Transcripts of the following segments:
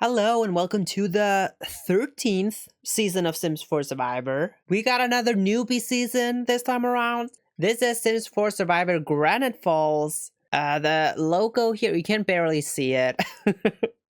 Hello and welcome to the 13th season of Sims 4 Survivor. We got another newbie season this time around. This is Sims 4 Survivor Granite Falls. The logo here, you can barely see it.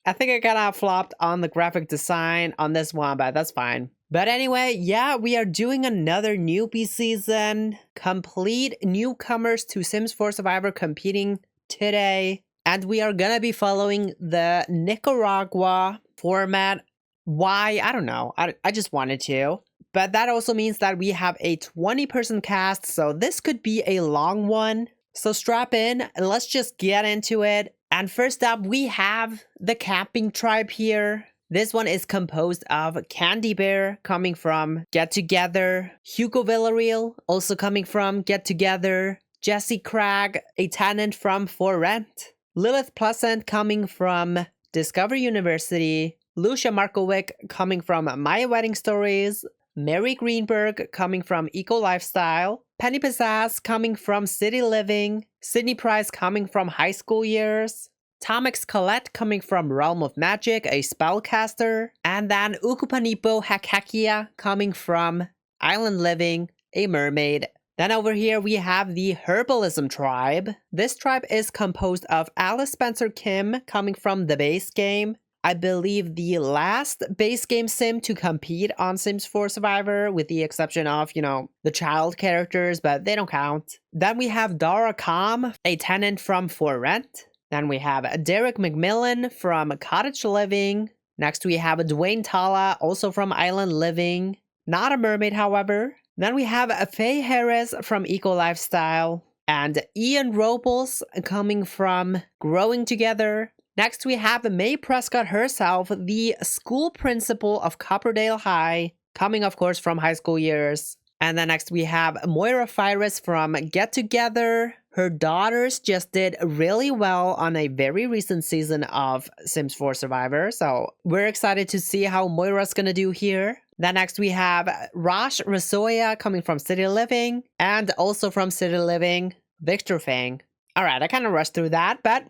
I think I kind of flopped on the graphic design on this one, but that's fine. But anyway, yeah, we are doing another newbie season. Complete newcomers to Sims 4 Survivor competing today. And we are gonna be following the Nicaragua format. Why? I don't know. I just wanted to. But that also means that we have a 20-person cast, so this could be a long one. So strap in and let's just get into it. And first up, we have the camping tribe here. This one is composed of Candy Bear, coming from Get Together, Hugo Villarreal, also coming from Get Together, Jesse Cragg, a tenant from For Rent, Lilith Pleasant coming from Discover University, Lucia Markovic coming from My Wedding Stories, Mary Greenberg coming from Eco Lifestyle, Penny Pizzazz coming from City Living, Sydney Price coming from High School Years, Tomix Colette coming from Realm of Magic, a spellcaster, and then Ukupanipo Hakakia coming from Island Living, a mermaid. Then over here we have the Herbalism tribe. This tribe is composed of Alice Spencer Kim coming from the base game. I believe the last base game sim to compete on Sims 4 Survivor, with the exception of, the child characters, but they don't count. Then we have Dara Com, a tenant from For Rent. Then we have Derek McMillan from Cottage Living. Next we have Dwayne Tala, also from Island Living. Not a mermaid, however. Then we have Faye Harris from Eco Lifestyle. And Ian Robles coming from Growing Together. Next we have Mae Prescott herself, the school principal of Copperdale High, coming of course from High School Years. And then next we have Moira Fires from Get Together. Her daughters just did really well on a very recent season of Sims 4 Survivor, so we're excited to see how Moira's gonna do here. Then next we have Rosh Rasoya coming from City Living, and also from City Living, Victor Fang. Alright, I kind of rushed through that, but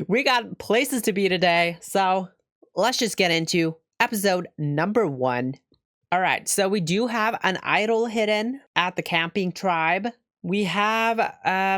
we got places to be today, so let's just get into episode number 1. Alright, so we do have an idol hidden at the camping tribe. We have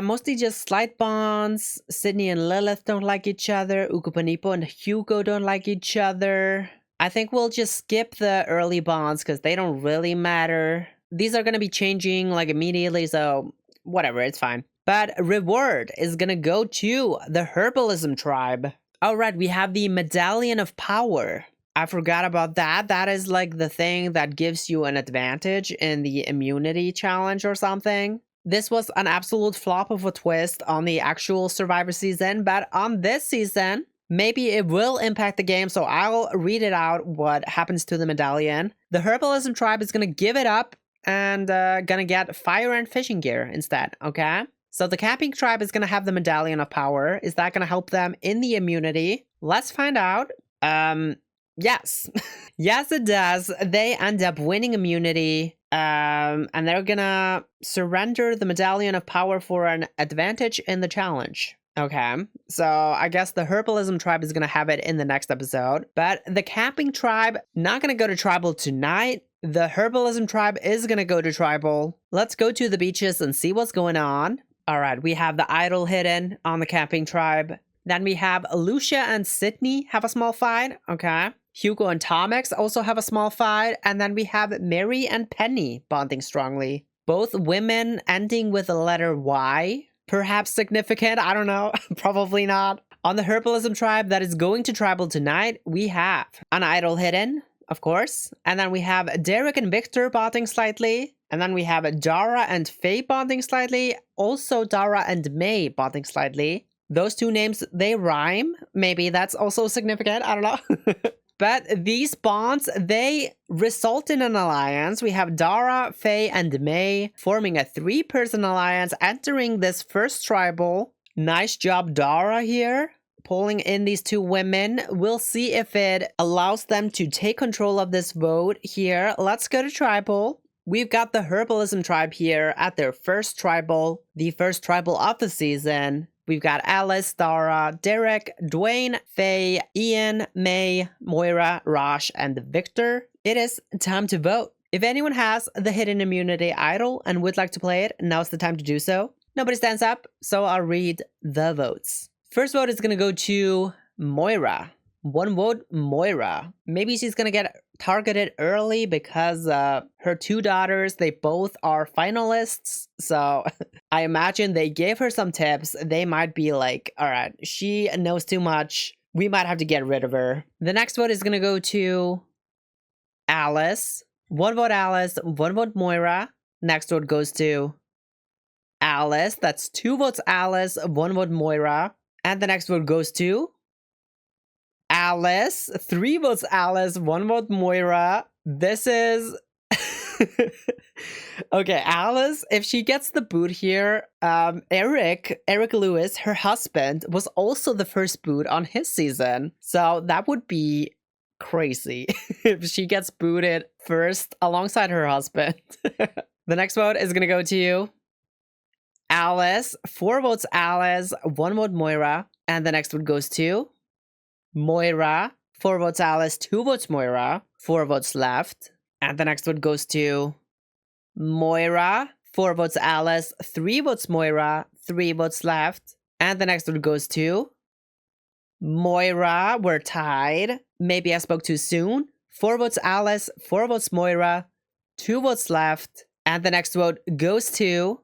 mostly just slight bonds. Sydney and Lilith don't like each other. Ukupanipo and Hugo don't like each other. I think we'll just skip the early bonds because they don't really matter. These are going to be changing like immediately, so whatever, it's fine. But reward is going to go to the Herbalism tribe. Alright, we have the Medallion of Power. I forgot about that. That is like the thing that gives you an advantage in the immunity challenge or something. This was an absolute flop of a twist on the actual Survivor season, but on this season, maybe it will impact the game, so I'll read it out what happens to the medallion. The Herbalism tribe is going to give it up and going to get fire and fishing gear instead, okay? So the camping tribe is going to have the Medallion of Power. Is that going to help them in the immunity? Let's find out. Yes. Yes, it does. They end up winning immunity. And they're gonna surrender the Medallion of Power for an advantage in the challenge. Okay, so I guess the Herbalism tribe is gonna have it in the next episode. But the camping tribe, not gonna go to tribal tonight. The Herbalism tribe is gonna go to tribal. Let's go to the beaches and see what's going on. Alright, we have the idol hidden on the camping tribe. Then we have Lucia and Sydney have a small fight. Okay. Hugo and Tomix also have a small fight. And then we have Mary and Penny bonding strongly. Both women ending with the letter Y. Perhaps significant, I don't know. Probably not. On the Herbalism tribe that is going to tribal tonight, we have an idol hidden, of course. And then we have Derek and Victor bonding slightly. And then we have Dara and Faye bonding slightly. Also Dara and May bonding slightly. Those two names, they rhyme. Maybe that's also significant. I don't know. But these bonds, they result in an alliance. We have Dara, Faye, and May forming a 3-person alliance entering this first tribal. Nice job, Dara, here. Pulling in these 2 women. We'll see if it allows them to take control of this vote here. Let's go to tribal. We've got the Herbalism tribe here at their first tribal. The first tribal of the season. We've got Alice, Dara, Derek, Dwayne, Faye, Ian, May, Moira, Rosh, and Victor. It is time to vote. If anyone has the hidden immunity idol and would like to play it, now's the time to do so. Nobody stands up, so I'll read the votes. First vote is going to go to Moira. 1 vote, Moira. Maybe she's going to get targeted early because her 2 daughters, they both are finalists. So I imagine they gave her some tips. They might be like, all right, she knows too much. We might have to get rid of her. The next vote is going to go to Alice. 1 vote Alice, 1 vote Moira. Next vote goes to Alice. That's 2 votes Alice, 1 vote Moira. And the next vote goes to Alice. 3 votes Alice, 1 vote Moira. This is... Okay, Alice, if she gets the boot here, Eric Lewis, her husband, was also the first boot on his season. So that would be crazy if she gets booted first alongside her husband. The next vote is going to go to Alice. 4 votes Alice, 1 vote Moira. And the next vote goes to Moira. 4 votes Alice, 2 votes Moira. 4 votes left. And the next vote goes to Moira. 4 votes Alice, 3 votes Moira. 3 votes left. And the next vote goes to Moira. We're tied. Maybe I spoke too soon. 4 votes Alice, 4 votes Moira. 2 votes left. And the next vote goes to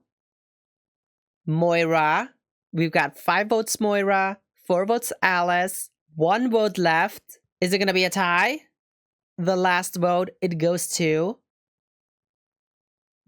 Moira. We've got 5 votes Moira, 4 votes Alice, 1 vote left. Is it going to be a tie? The last vote, it goes to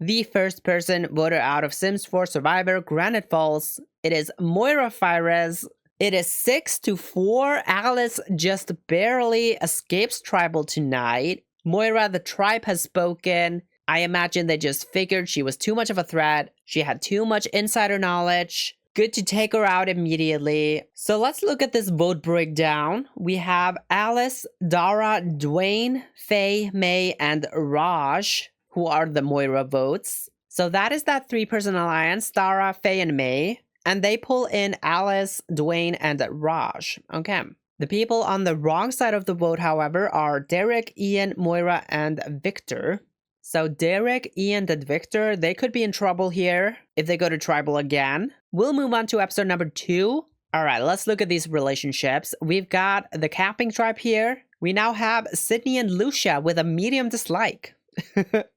the first person voted out of Sims 4 Survivor Granite Falls. It is Moira Fires. It is 6-4. Alice just barely escapes tribal tonight. Moira, the tribe, has spoken. I imagine they just figured she was too much of a threat. She had too much insider knowledge. Good to take her out immediately. So let's look at this vote breakdown. We have Alice, Dara, Dwayne, Faye, May, and Raj, who are the Moira votes. So that is that 3-person alliance, Dara, Faye, and May. And they pull in Alice, Dwayne, and Raj. Okay. The people on the wrong side of the vote, however, are Derek, Ian, Moira, and Victor. So Derek, Ian, and Victor, they could be in trouble here if they go to tribal again. We'll move on to episode number 2. All right, let's look at these relationships. We've got the camping tribe here. We now have Sydney and Lucia with a medium dislike.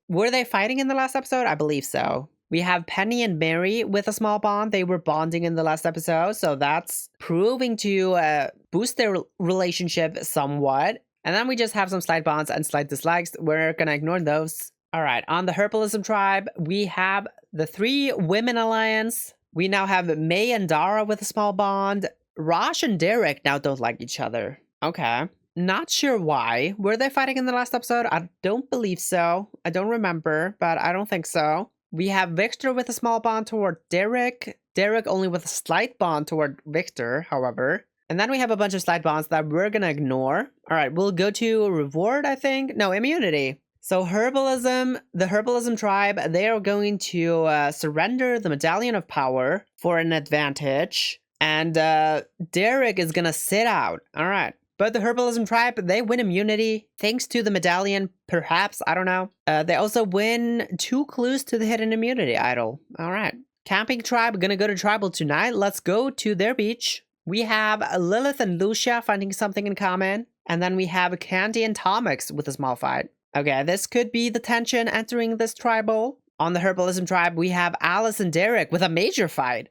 Were they fighting in the last episode? I believe so. We have Penny and Mary with a small bond. They were bonding in the last episode, so that's proving to boost their relationship somewhat. And then we just have some slight bonds and slight dislikes. We're gonna ignore those. All right, on the Herbalism tribe, we have the 3 women alliance. We now have May and Dara with a small bond. Rosh and Derek now don't like each other. Okay. Not sure why. Were they fighting in the last episode? I don't believe so. I don't remember, but I don't think so. We have Victor with a small bond toward Derek. Derek only with a slight bond toward Victor, however. And then we have a bunch of slight bonds that we're gonna ignore. All right, we'll go to reward, I think. No, immunity. So Herbalism, the Herbalism tribe, they are going to surrender the Medallion of Power for an advantage. And Derek is gonna sit out. All right. But the Herbalism tribe, they win immunity thanks to the medallion, perhaps, I don't know. They also win 2 clues to the hidden immunity idol. All right. Camping tribe, gonna go to tribal tonight. Let's go to their beach. We have Lilith and Lucia finding something in common. And then we have Candy and Tomix with a small fight. Okay, this could be the tension entering this tribal. On the Herbalism tribe, we have Alice and Derek with a major fight.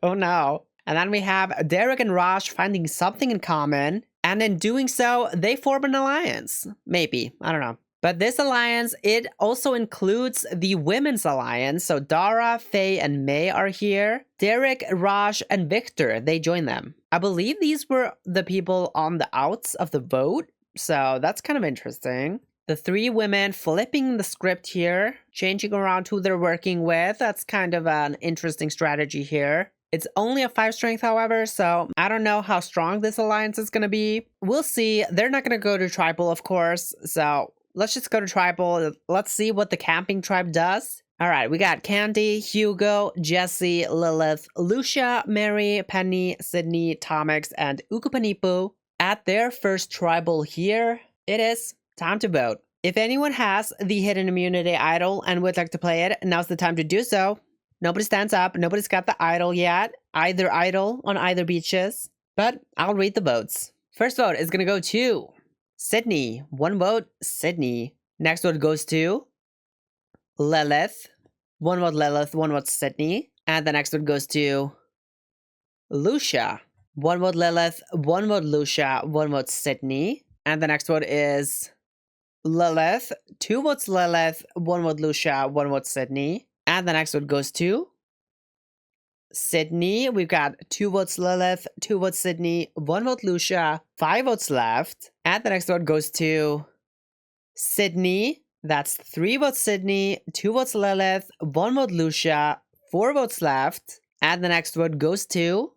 Oh no. And then we have Derek and Raj finding something in common. And in doing so, they form an alliance. Maybe. I don't know. But this alliance, it also includes the women's alliance. So Dara, Faye, and May are here. Derek, Raj, and Victor, they join them. I believe these were the people on the outs of the vote. So that's kind of interesting. The 3 women flipping the script here, changing around who they're working with. That's kind of an interesting strategy here. It's only a 5 strength, however, so I don't know how strong this alliance is going to be. We'll see. They're not going to go to tribal, of course, so let's just go to tribal. Let's see what the camping tribe does. All right, we got Candy, Hugo, Jesse, Lilith, Lucia, Mary, Penny, Sydney, Tomix, and Ukupanipu at their first tribal here. It is time to vote. If anyone has the hidden immunity idol and would like to play it, now's the time to do so. Nobody stands up. Nobody's got the idol yet. Either idol on either beaches. But I'll read the votes. First vote is going to go to Sydney. 1 vote, Sydney. Next vote goes to Lilith. 1 vote Lilith, 1 vote Sydney. And the next vote goes to Lucia. 1 vote Lilith, 1 vote Lucia, 1 vote Sydney. And the next vote is Lilith. 2 votes Lilith, 1 vote Lucia, 1 vote Sydney. And the next vote goes to Sydney. We've got 2 votes Lilith, 2 votes Sydney, 1 vote Lucia, 5 votes left. And the next vote goes to Sydney. That's 3 votes Sydney, 2 votes Lilith, 1 vote Lucia, 4 votes left. And the next vote goes to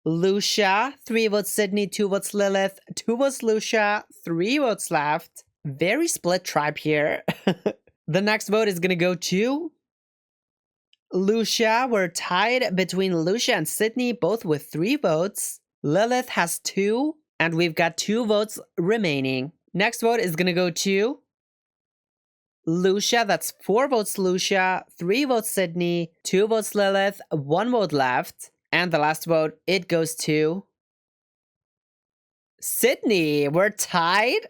Lucia. 3 votes Sydney, 2 votes Lilith, 2 votes Lucia, 3 votes left. Very split tribe here. The next vote is going to go to Lucia. We're tied between Lucia and Sydney, both with 3 votes. Lilith has 2, and we've got 2 votes remaining. Next vote is going to go to Lucia. That's 4 votes Lucia, 3 votes Sydney, 2 votes Lilith, 1 vote left. And the last vote, it goes to Sydney. We're tied.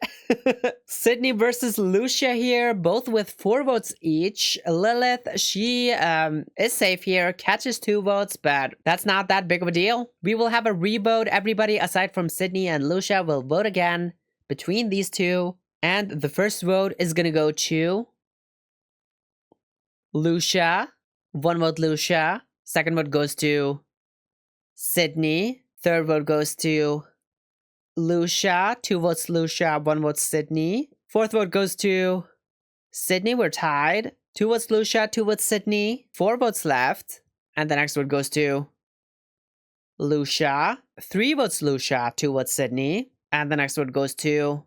Sydney versus Lucia here, both with 4 votes each. Lilith, she is safe here, catches 2 votes, but that's not that big of a deal. We will have a revote. Everybody aside from Sydney and Lucia will vote again between these two. And the first vote is going to go to Lucia. 1 vote Lucia. Second vote goes to Sydney. Third vote goes to Lucia. 2 votes Lucia, 1 vote Sydney. Fourth vote goes to Sydney. We're tied. 2 votes Lucia, 2 votes Sydney. 4 votes left. And the next vote goes to Lucia. 3 votes Lucia, 2 votes Sydney. And the next vote goes to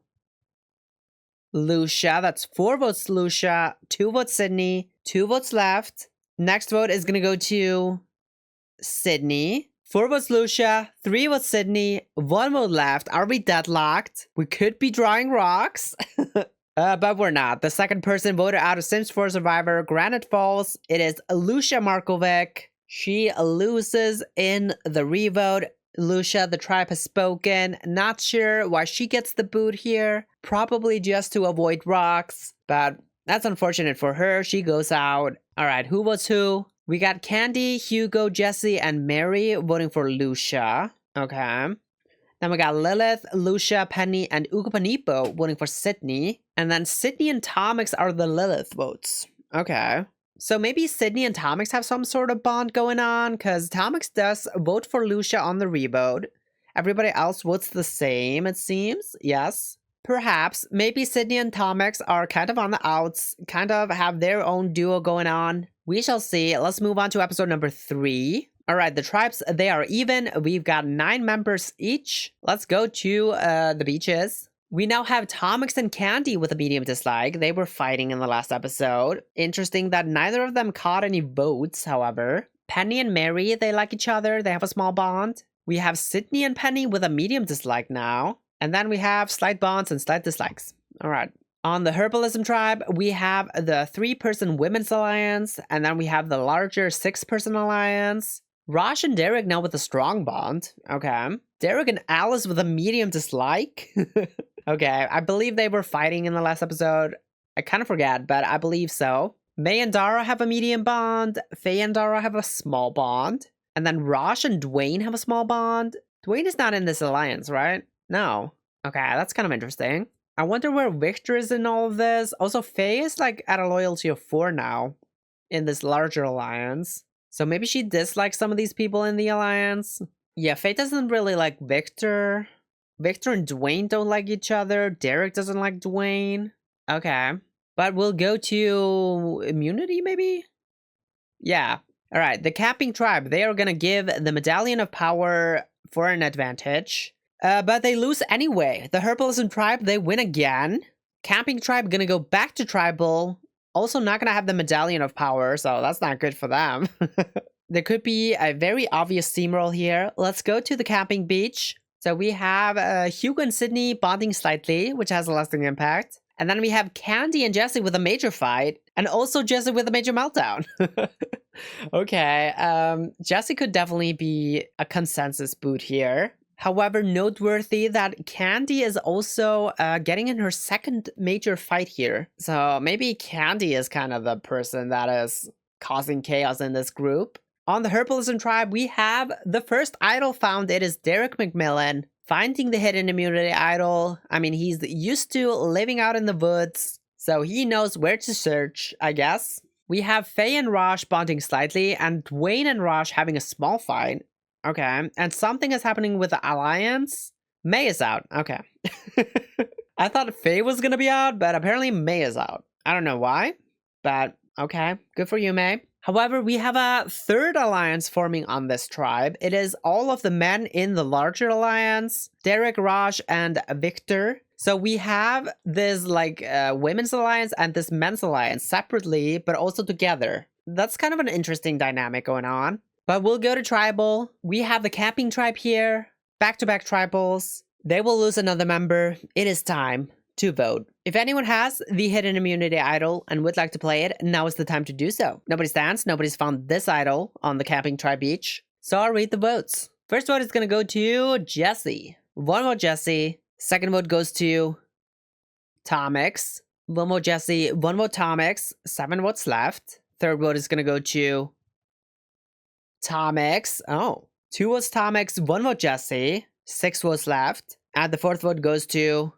Lucia. That's 4 votes Lucia, 2 votes Sydney, 2 votes left. Next vote is going to go to Sydney. 4 votes Lucia, 3 votes Sydney, 1 vote left. Are we deadlocked? We could be drawing rocks. But we're not. The second person voted out of Sims 4 Survivor, Granite Falls. It is Lucia Markovic. She loses in the revote. Lucia, the tribe has spoken. Not sure why she gets the boot here. Probably just to avoid rocks. But that's unfortunate for her. She goes out. All right, who votes who? We got Candy, Hugo, Jesse, and Mary voting for Lucia. Okay. Then we got Lilith, Lucia, Penny, and Ukupanipo voting for Sydney. And then Sydney and Tomix are the Lilith votes. Okay. So maybe Sydney and Tomix have some sort of bond going on, because Tomix does vote for Lucia on the revote. Everybody else votes the same, it seems. Yes. Perhaps. Maybe Sydney and Tomix are kind of on the outs, kind of have their own duo going on. We shall see. Let's move on to episode number 3. All right, the tribes, they are even. We've got 9 members each. Let's go to the beaches. We now have Tomix and Candy with a medium dislike. They were fighting in the last episode. Interesting that neither of them caught any votes, however. Penny and Mary, they like each other. They have a small bond. We have Sydney and Penny with a medium dislike now. And then we have slight bonds and slight dislikes. All right. On the Herbalism tribe, we have the 3-person Women's Alliance. And then we have the larger 6-person Alliance. Rosh and Derek now with a strong bond. Okay. Derek and Alice with a medium dislike. Okay, I believe they were fighting in the last episode. I kind of forget, but I believe so. May and Dara have a medium bond. Faye and Dara have a small bond. And then Rosh and Dwayne have a small bond. Dwayne is not in this alliance, right? No. Okay, that's kind of interesting. I wonder where Victor is in all of this. Also, Faye is like at a loyalty of 4 now in this larger alliance. So maybe she dislikes some of these people in the alliance. Yeah, Faye doesn't really like Victor. Victor and Dwayne don't like each other. Derek doesn't like Dwayne. Okay. But we'll go to immunity, maybe? Yeah. All right. The camping tribe, they are going to give the Medallion of Power for an advantage. But they lose anyway. The Herbalism tribe, they win again. Camping tribe going to go back to tribal. Also not gonna have the Medallion of Power, so that's not good for them. There could be a very obvious steamroll here. Let's go to the camping beach. So we have Hugo and Sydney bonding slightly, which has a lasting impact. And then we have Candy and Jesse with a major fight, and also Jesse with a major meltdown. Okay, Jesse could definitely be a consensus boot here. However, noteworthy that Candy is also getting in her second major fight here. So maybe Candy is kind of the person that is causing chaos in this group. On the Herbalism tribe, we have the first idol found. It is Derek McMillan finding the hidden immunity idol. I mean, he's used to living out in the woods, so he knows where to search, I guess. We have Faye and Rosh bonding slightly, and Dwayne and Rosh having a small fight. Okay, and something is happening with the Alliance. May is out. Okay. I thought Faye was gonna be out, but apparently May is out. I don't know why, but okay. Good for you, May. However, we have a third alliance forming on this tribe. It is all of the men in the larger alliance, Derek, Raj, and Victor. So we have this like women's alliance and this men's alliance separately, but also together. That's kind of an interesting dynamic going on. But we'll go to tribal. We have the camping tribe here, back-to-back tribals. They will lose another member. It is time to vote. If anyone has the hidden immunity idol and would like to play it, now is the time to do so. Nobody stands, nobody's found this idol on the camping tribe beach. So I'll read the votes. First vote is gonna go to Jesse. One vote Jesse. Second vote goes to Tomix. One vote Jesse, one vote Tomix. 7 votes left. Third vote is gonna go to Tomix. Oh, 2 votes Tomix, 1 vote Jesse. 6 votes left. And the fourth vote goes to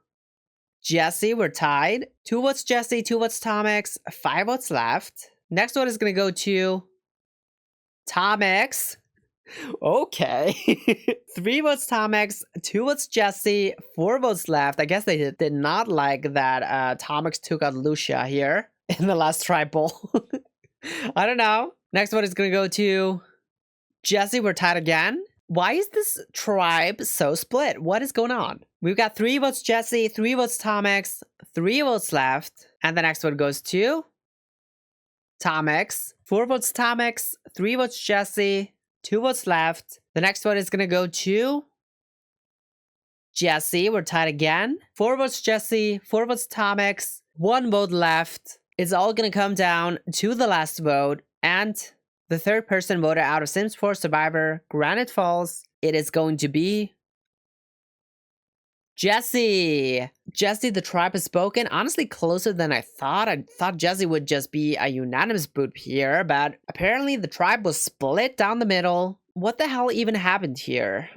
Jesse. We're tied. 2 votes Jesse, 2 votes Tomix, 5 votes left. Next one is gonna go to Tomix. Okay. 3 votes Tomix, 2 votes Jesse, 4 votes left. I guess they did not like that Tomix took out Lucia here in the last tribal. I don't know. Next one is gonna go to Jesse. We're tied again. Why is this tribe so split? What is going on? We've got 3 votes Jesse, 3 votes Tomix, 3 votes left. And the next one goes to Tomix. 4 votes Tomix, 3 votes Jesse, 2 votes left. The next one is going to go to Jesse. We're tied again. 4 votes Jesse, 4 votes Tomix, 1 vote left. It's all going to come down to the last vote. And the third person voted out of Sims 4 Survivor, Granite Falls, it is going to be Jesse. Jesse, the tribe has spoken. Honestly, closer than I thought. I thought Jesse would just be a unanimous boot here, but apparently the tribe was split down the middle. What the hell even happened here?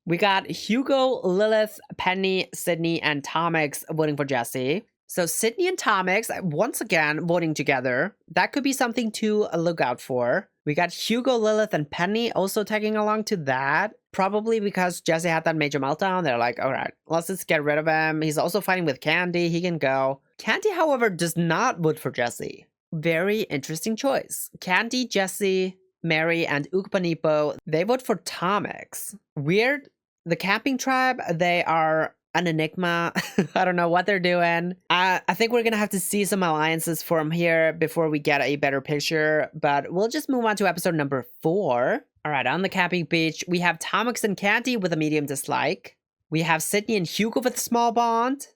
We got Hugo, Lilith, Penny, Sydney, and Tomix voting for Jesse. So Sydney and Tomix, once again, voting together. That could be something to look out for. We got Hugo, Lilith, and Penny also tagging along to that. Probably because Jesse had that major meltdown. They're like, all right, let's just get rid of him. He's also fighting with Candy. He can go. Candy, however, does not vote for Jesse. Very interesting choice. Candy, Jesse, Mary, and Ukpanipo, they vote for Tomix. Weird. The camping tribe, they are an enigma. I don't know what they're doing. I think we're gonna have to see some alliances from here before we get a better picture, but we'll just move on to episode number 4. All right, on the camping beach, we have Tomix and Candy with a medium dislike. We have Sydney and Hugo with a small bond.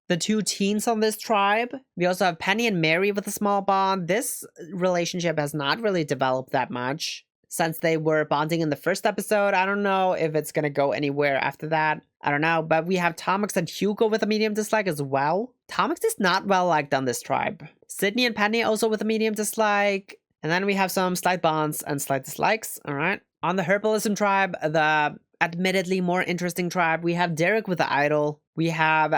The 2 teens on this tribe. We also have Penny and Mary with a small bond. This relationship has not really developed that much since they were bonding in the first episode. I don't know if it's gonna go anywhere after that. I don't know, but we have Tomix and Hugo with a medium dislike as well. Tomix is not well liked on this tribe. Sydney and Penny also with a medium dislike. And then we have some slight bonds and slight dislikes. All right. On the Herbalism tribe, the admittedly more interesting tribe, we have Derek with the idol. We have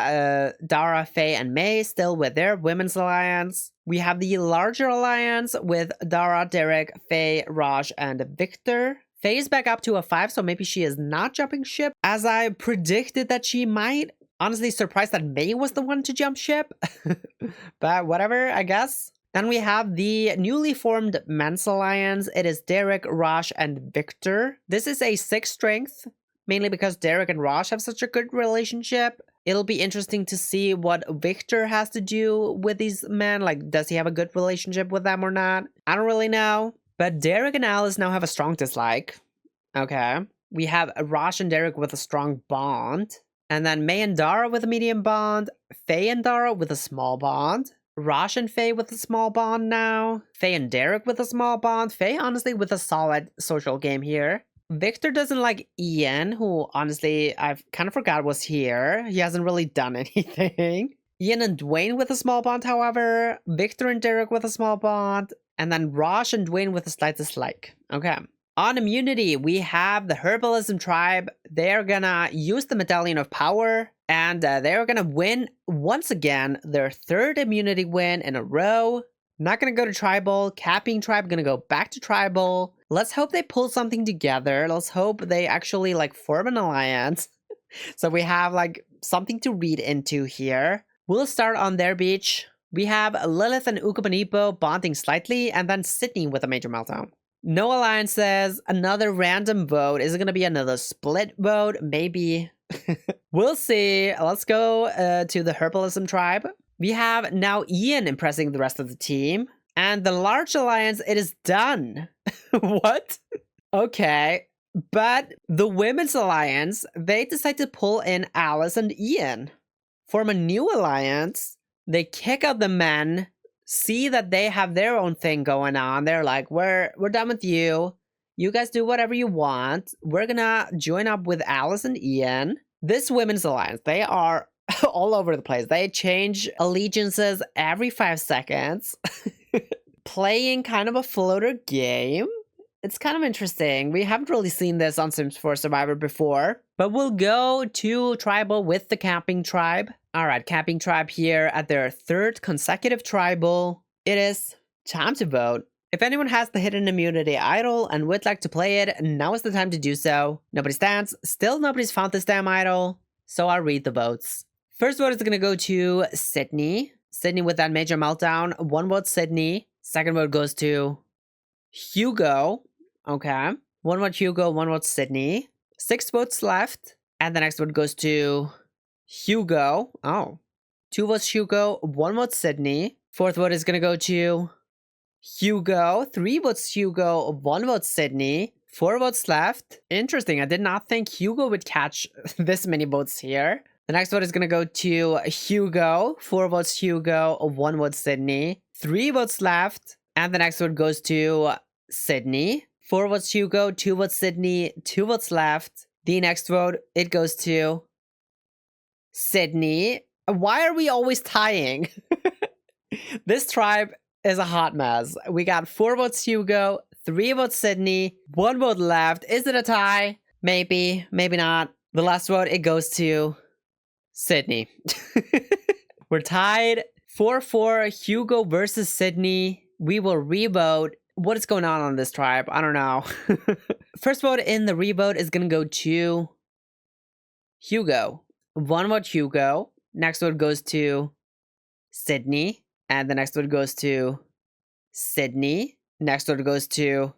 Dara, Faye, and May still with their women's alliance. We have the larger alliance with Dara, Derek, Faye, Raj, and Victor. Faye is back up to a 5, so maybe she is not jumping ship, as I predicted that she might. Honestly, surprised that May was the one to jump ship. But whatever, I guess. Then we have the newly formed men's alliance. It is Derek, Raj, and Victor. This is a 6 strength, mainly because Derek and Raj have such a good relationship. It'll be interesting to see what Victor has to do with these men. Like, does he have a good relationship with them or not? I don't really know. But Derek and Alice now have a strong dislike. Okay. We have Rosh and Derek with a strong bond. And then May and Dara with a medium bond. Faye and Dara with a small bond. Rosh and Faye with a small bond now. Faye and Derek with a small bond. Faye, honestly, with a solid social game here. Victor doesn't like Ian, who, honestly, I've kind of forgot was here. He hasn't really done anything. Ian and Dwayne with a small bond, however. Victor and Derek with a small bond. And then Rosh and Dwayne with a slight dislike. Okay. On immunity, we have the Herbalism tribe. They're gonna use the Medallion of Power. And they're gonna win, once again, their third immunity win in a row. Not gonna go to tribal. Capping tribe gonna go back to tribal. Let's hope they pull something together. Let's hope they actually like form an alliance. So we have like something to read into here. We'll start on their beach. We have Lilith and Ukabanipo bonding slightly, and then Sydney with a major meltdown. No alliances. Another random vote. Is it gonna be another split vote? Maybe. We'll see. Let's go to the Herbalism tribe. We have now Ian impressing the rest of the team. And the large alliance, it is done. What? Okay. But the women's alliance, they decide to pull in Alice and Ian. Form a new alliance. They kick out the men. See that they have their own thing going on. They're like, we're done with you. You guys do whatever you want. We're gonna join up with Alice and Ian. This women's alliance, they are all over the place. They change allegiances every 5 seconds. Playing kind of a floater game. It's kind of interesting. We haven't really seen this on Sims 4 Survivor before. But we'll go to tribal with the camping tribe. Alright, camping tribe here at their third consecutive tribal. It is time to vote. If anyone has the hidden immunity idol and would like to play it, now is the time to do so. Nobody stands. Still nobody's found this damn idol. So I'll read the votes. First vote is going to go to Sydney. Sydney with that major meltdown. 1 vote Sydney. Second vote goes to Hugo. Okay. 1 vote Hugo, 1 vote Sydney. 6 votes left. And the next vote goes to Hugo. Oh. 2 votes Hugo, 1 vote Sydney. Fourth vote is going to go to Hugo. 3 votes Hugo, 1 vote Sydney. 4 votes left. Interesting. I did not think Hugo would catch this many votes here. The next vote is going to go to Hugo. 4 votes Hugo, 1 vote Sydney. 3 votes left. And the next vote goes to Sydney. 4 votes Hugo, 2 votes Sydney, 2 votes left. The next vote, it goes to Sydney. Why are we always tying? This tribe is a hot mess. We got 4 votes Hugo, 3 votes Sydney, 1 vote left. Is it a tie? Maybe, maybe not. The last vote, it goes to Sydney. We're tied 4-4, Hugo versus Sydney. We will revote. What is going on this tribe? I don't know. First vote in the revote is going to go to Hugo. 1 vote Hugo. Next vote goes to Sydney. And the next vote goes to Sydney. Next vote goes to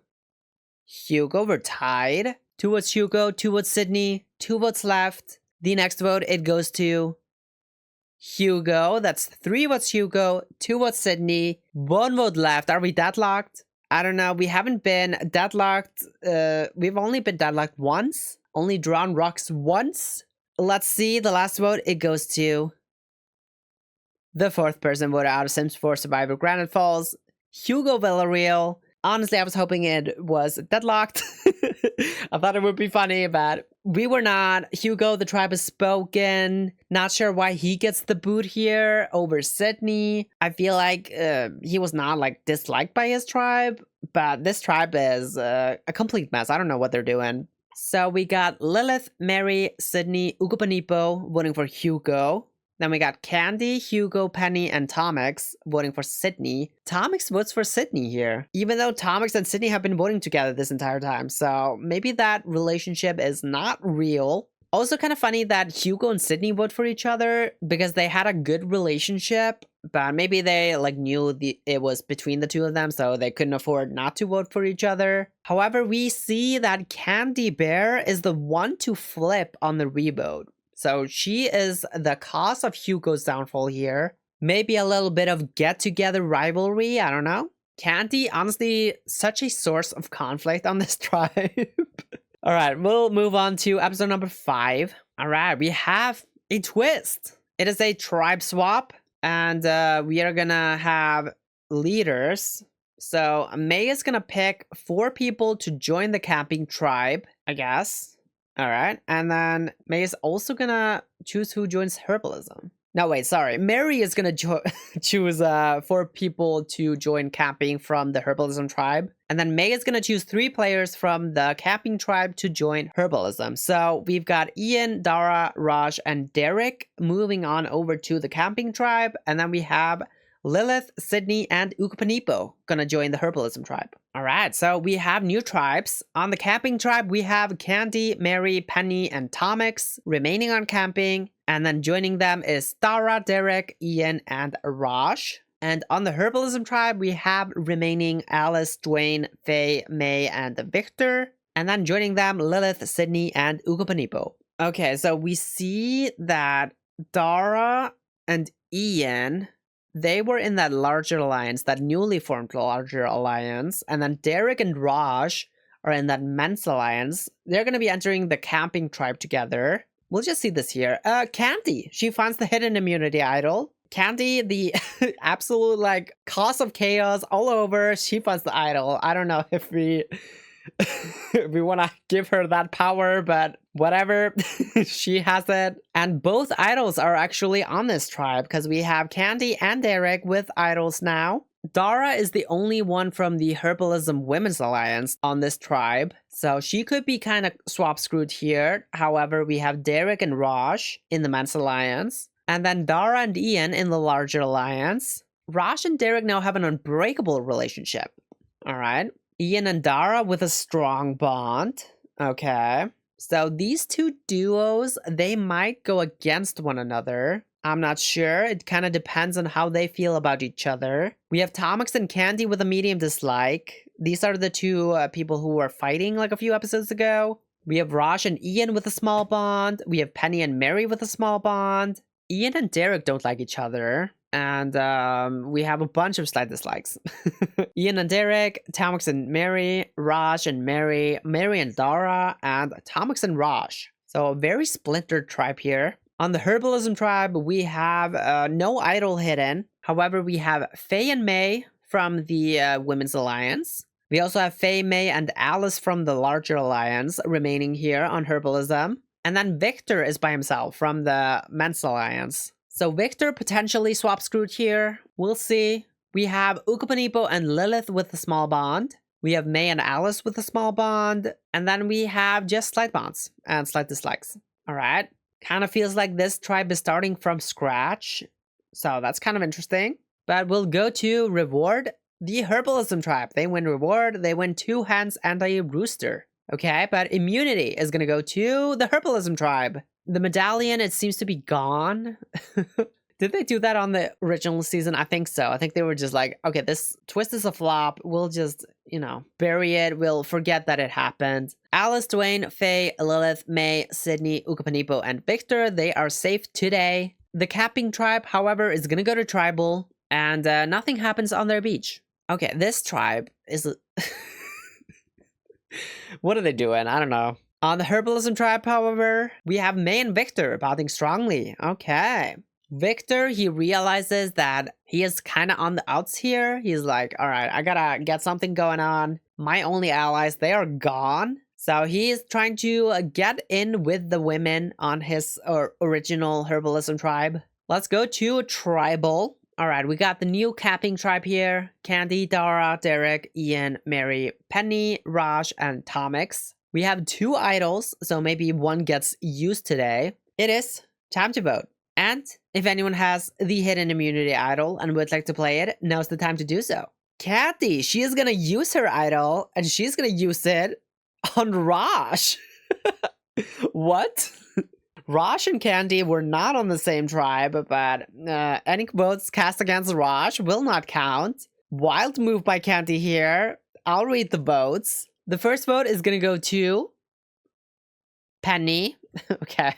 Hugo. We're tied. 2 votes Hugo, 2 votes Sydney, 2 votes left. The next vote, it goes to Hugo. That's 3 votes Hugo, 2 votes Sydney, 1 vote left. Are we deadlocked? I don't know. We haven't been deadlocked. We've only been deadlocked once. Only drawn rocks once. Let's see. The last vote, it goes to the 4th person voted out of Sims 4 Survivor Granite Falls, Hugo Villarreal. Honestly, I was hoping it was deadlocked. I thought it would be funny, but we were not. Hugo, the tribe has spoken. Not sure why he gets the boot here over Sydney. I feel like he was not like disliked by his tribe, but this tribe is a complete mess. I don't know what they're doing. So we got Lilith, Mary, Sydney, Ugopanipo voting for Hugo. Then we got Candy, Hugo, Penny, and Tomix voting for Sydney. Tomix votes for Sydney here, even though Tomix and Sydney have been voting together this entire time. So maybe that relationship is not real. Also kind of funny that Hugo and Sydney vote for each other because they had a good relationship, but maybe they like knew it was between the two of them, so they couldn't afford not to vote for each other. However, we see that Candy Bear is the one to flip on the revote. So she is the cause of Hugo's downfall here. Maybe a little bit of get-together rivalry, I don't know. Candy, honestly, such a source of conflict on this tribe. All right, we'll move on to episode number 5. All right, we have a twist. It is a tribe swap, and we are gonna have leaders. So May is gonna pick 4 people to join the camping tribe, I guess. All right, and then May is also gonna choose who joins herbalism. No, wait, sorry. Mary is gonna choose 4 people to join camping from the herbalism tribe. And then May is gonna choose 3 players from the camping tribe to join herbalism. So we've got Ian, Dara, Raj, and Derek moving on over to the camping tribe. And then we have Lilith, Sydney, and Ukapanipo gonna join the herbalism tribe. All right, so we have new tribes. On the camping tribe, we have Candy, Mary, Penny, and Tomix remaining on camping. And then joining them is Tara, Derek, Ian, and Raj. And on the herbalism tribe, we have remaining Alice, Dwayne, Faye, May, and Victor. And then joining them, Lilith, Sydney, and Ukapanipo. Okay, so we see that Dara and Ian, they were in that larger alliance, that newly formed larger alliance. And then Derek and Raj are in that men's alliance. They're going to be entering the camping tribe together. We'll just see this here. Candy, she finds the hidden immunity idol. Candy, the absolute like cause of chaos all over. She finds the idol. I don't know if we if we want to give her that power, but whatever. She has it. And both idols are actually on this tribe because we have Candy and Derek with idols now. Dara is the only one from the Herbalism Women's Alliance on this tribe, so she could be kind of swap screwed here. However, we have Derek and Raj in the Men's Alliance, and then Dara and Ian in the larger alliance. Raj and Derek now have an unbreakable relationship. All right. Ian and Dara with a strong bond. Okay. So these 2 duos, they might go against one another. I'm not sure. It kind of depends on how they feel about each other. We have Tomix and Candy with a medium dislike. These are the 2 people who were fighting like a few episodes ago. We have Raj and Ian with a small bond. We have Penny and Mary with a small bond. Ian and Derek don't like each other. And we have a bunch of slight dislikes. Ian and Derek, Tomix and Mary, Raj and Mary, Mary and Dara, and Tomix and Raj. So a very splintered tribe here. On the herbalism tribe, we have no idol hidden. However, we have Faye and May from the Women's Alliance. We also have Faye, May, and Alice from the larger alliance remaining here on herbalism. And then Victor is by himself from the Men's Alliance. So Victor potentially swap screwed here. We'll see. We have Ukapanipo and Lilith with a small bond. We have May and Alice with a small bond. And then we have just slight bonds and slight dislikes. All right. Kind of feels like this tribe is starting from scratch. So that's kind of interesting. But we'll go to reward. The herbalism tribe. They win reward. They win 2 hens and a rooster. Okay, but immunity is going to go to the herbalism tribe. The medallion, it seems to be gone. Did they do that on the original season? I think so. I think they were just like, okay, this twist is a flop. We'll just, bury it. We'll forget that it happened. Alice, Dwayne, Faye, Lilith, May, Sydney, Ukapanipo, and Victor, they are safe today. The camping tribe, however, is going to go to tribal, and nothing happens on their beach. Okay, this tribe is... What are they doing? I don't know. On the herbalism tribe, however, we have May and Victor bonding strongly. Okay. Victor, he realizes that he is kind of on the outs here. He's like, all right, I gotta get something going on. My only allies, they are gone. So he's trying to get in with the women on his original herbalism tribe. Let's go to tribal. All right, we got the new camping tribe here. Candy, Dara, Derek, Ian, Mary, Penny, Raj, and Tomix. We have 2 idols, so maybe one gets used today. It is time to vote. And if anyone has the hidden immunity idol and would like to play it, now's the time to do so. Candy, she is gonna use her idol, and she's gonna use it on Raj. What? Raj and Candy were not on the same tribe, but any votes cast against Raj will not count. Wild move by Candy here. I'll read the votes. The first vote is gonna go to Penny. Okay.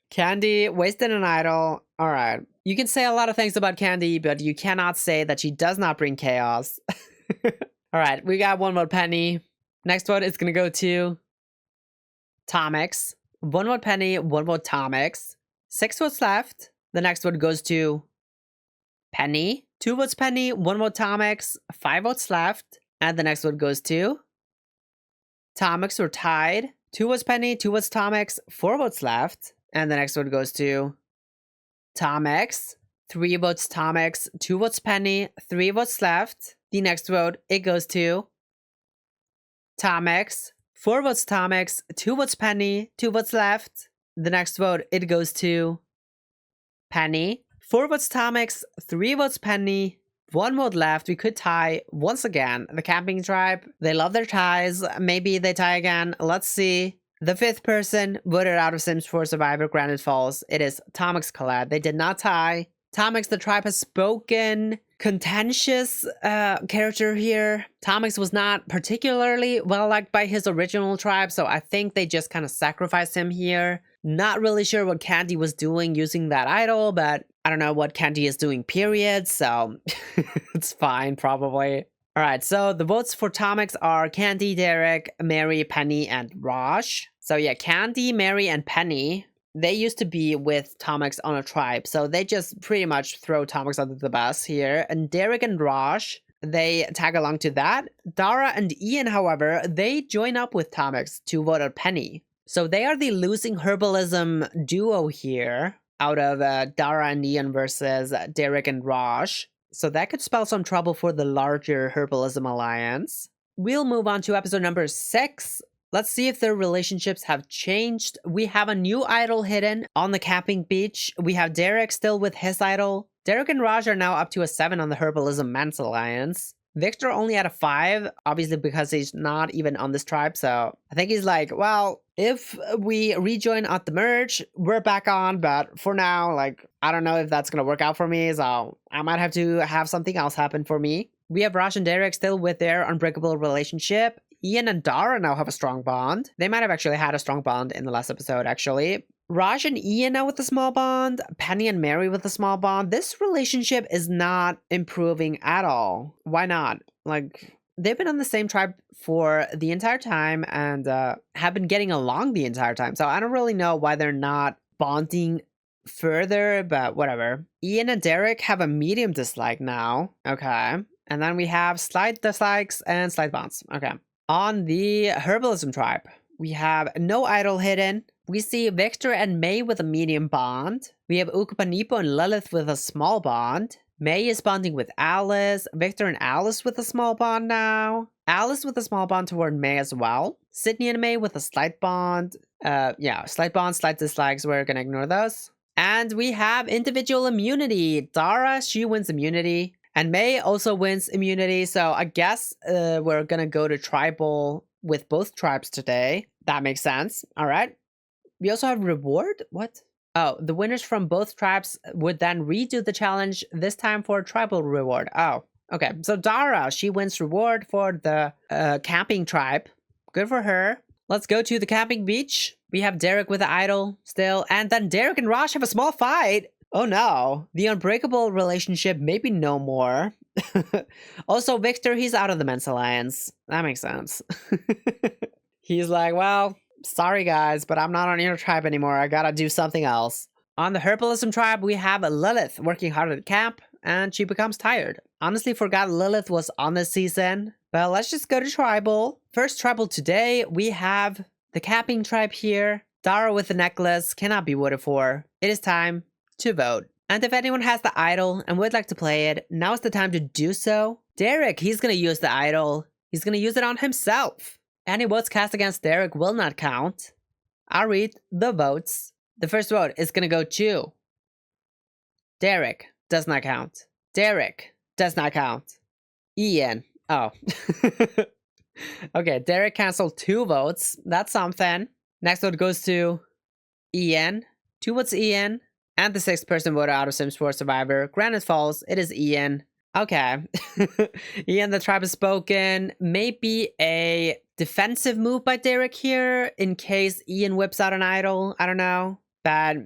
Candy wasted an idol. All right. You can say a lot of things about Candy, but you cannot say that she does not bring chaos. All right, we got one more penny. Next vote is going to go to Tomix. One vote penny, one vote Tomix. 6 votes left. The next vote goes to Penny. 2 votes Penny, 1 vote Tomix. 5 votes left. And the next vote goes to Tomix. We're tied. 2 votes Penny, 2 votes Tomix. 4 votes left. And the next vote goes to Tomix. 3 votes Tomix, 2 votes Penny, 3 votes left. The next vote, it goes to Tomix. 4 votes Tomix, 2 votes Penny, 2 votes left. The next vote, it goes to Penny. 4 votes Tomix, 3 votes Penny, 1 vote left. We could tie once again. The camping tribe, they love their ties. Maybe they tie again. Let's see. The 5th person voted out of Sims 4 Survivor Granite Falls. It is Tomix Collab. They did not tie. Tomix, the tribe has spoken. Contentious character here. Tomix was not particularly well liked by his original tribe, so I think they just kind of sacrificed him here. Not really sure what Candy was doing using that idol, but I don't know what Candy is doing, period, so it's fine, probably. All right, so the votes for Tomix are Candy, Derek, Mary, Penny, and Raj. So yeah, Candy, Mary, and Penny, they used to be with Tomix on a tribe, so they just pretty much throw Tomix under the bus here. And Derek and Raj, they tag along to that. Dara and Ian, however, they join up with Tomix to vote out Penny. So they are the losing herbalism duo here, out of Dara and Ian versus Derek and Raj. So that could spell some trouble for the larger Herbalism Alliance. We'll move on to episode number 6. Let's see if their relationships have changed. We have a new idol hidden on the camping beach. We have Derek still with his idol. Derek and Raj are now up to a 7 on the Herbalism Men's Alliance. Victor only at a 5, obviously because he's not even on this tribe, so I think he's like, well, if we rejoin at the merge, we're back on, but for now, like, I don't know if that's gonna work out for me, so I might have to have something else happen for me. We have Raj and Derek still with their unbreakable relationship. Ian and Dara now have a strong bond. They might have actually had a strong bond in the last episode, actually. Raj and Ian now with a small bond. Penny and Mary with a small bond. This relationship is not improving at all. Why not? Like, they've been on the same tribe for the entire time and have been getting along the entire time. So I don't really know why they're not bonding further, but whatever. Ian and Derek have a medium dislike now. Okay. And then we have slight dislikes and slight bonds. Okay. On the Herbalism tribe, we have no idol hidden. We see Victor and May with a medium bond. We have Ukupanipo and Lilith with a small bond. May is bonding with Alice. Victor and Alice with a small bond now. Alice with a small bond toward May as well. Sydney and May with a slight bond. Slight bond, slight dislikes. We're gonna ignore those. And we have individual immunity. Dara, she wins immunity. And May also wins immunity. So I guess we're gonna go to tribal with both tribes today. That makes sense. All right. We also have reward? What? Oh, the winners from both tribes would then redo the challenge, this time for tribal reward. Oh, okay. So Dara, she wins reward for the camping tribe. Good for her. Let's go to the camping beach. We have Derek with the idol still. And then Derek and Raj have a small fight. Oh no. The unbreakable relationship maybe no more. Also, Victor, he's out of the Men's Alliance. That makes sense. He's like, well, sorry guys, but I'm not on your tribe anymore. I gotta do something else. On the Herbalism tribe, we have Lilith working hard at camp, and she becomes tired. Honestly forgot Lilith was on this season, but let's just go to tribal. First tribal today, we have the camping tribe here. Dara with the necklace cannot be voted for. It is time to vote. And if anyone has the idol and would like to play it, now is the time to do so. Derek, he's gonna use the idol. He's gonna use it on himself. Any votes cast against Derek will not count. I'll read the votes. The first vote is gonna go to Derek. Does not count. Derek. Does not count. Ian. Oh. Okay, Derek canceled 2 votes. That's something. Next vote goes to Ian. 2 votes Ian. And the 6th person voted out of Sims 4 Survivor. Granite Falls. It is Ian. Okay. Ian, the tribe has spoken. Maybe a defensive move by Derek here in case Ian whips out an idol. I don't know. But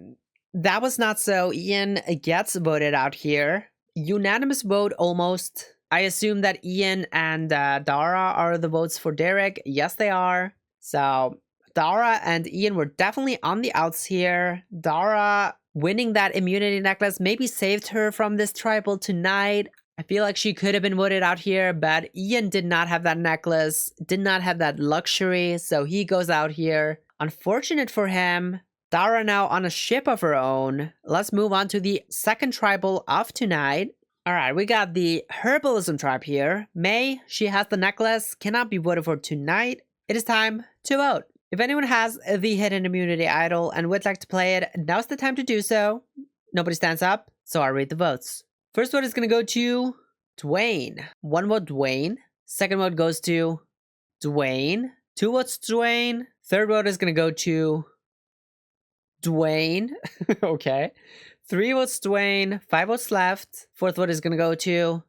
that was not so. Ian gets voted out here. Unanimous vote almost. I assume that Ian and Dara are the votes for Derek. Yes, they are. So Dara and Ian were definitely on the outs here. Dara winning that immunity necklace maybe saved her from this tribal tonight. I feel like she could have been voted out here, but Ian did not have that necklace, did not have that luxury, so he goes out here. Unfortunate for him. Dara now on a ship of her own. Let's move on to the second tribal of tonight. Alright, we got the Herbalism tribe here. May, she has the necklace, cannot be voted for tonight. It is time to vote. If anyone has the hidden immunity idol and would like to play it, now's the time to do so. Nobody stands up, so I'll read the votes. First vote is going to go to Dwayne. 1 vote Dwayne. Second vote goes to Dwayne. 2 votes Dwayne. Third vote is going to go to Dwayne. Okay. 3 votes Dwayne. 5 votes left. Fourth vote is going to go to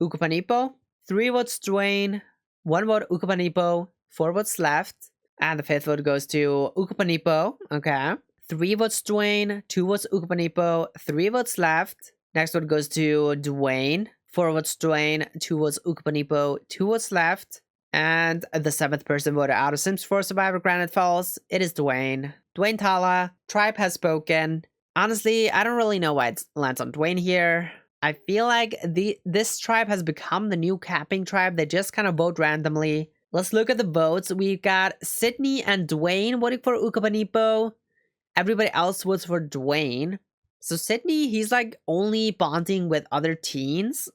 Ukupanipo. 3 votes Dwayne. 1 vote Ukupanipo. 4 votes left. And the fifth vote goes to Ukupanipo. Okay. 3 votes Dwayne. 2 votes Ukupanipo. 3 votes left. Next vote goes to Dwayne. 4 votes Dwayne. 2 votes Ukupanipo. 2 votes left. And the 7th person voted out of Sims 4 Survivor Granite Falls. It is Dwayne. Dwayne Tala. Tribe has spoken. Honestly, I don't really know why it lands on Dwayne here. I feel like this tribe has become the new capping tribe. They just kind of vote randomly. Let's look at the votes. We've got Sydney and Dwayne voting for Ukupanipo. Everybody else votes for Dwayne. So Sydney, he's like only bonding with other teens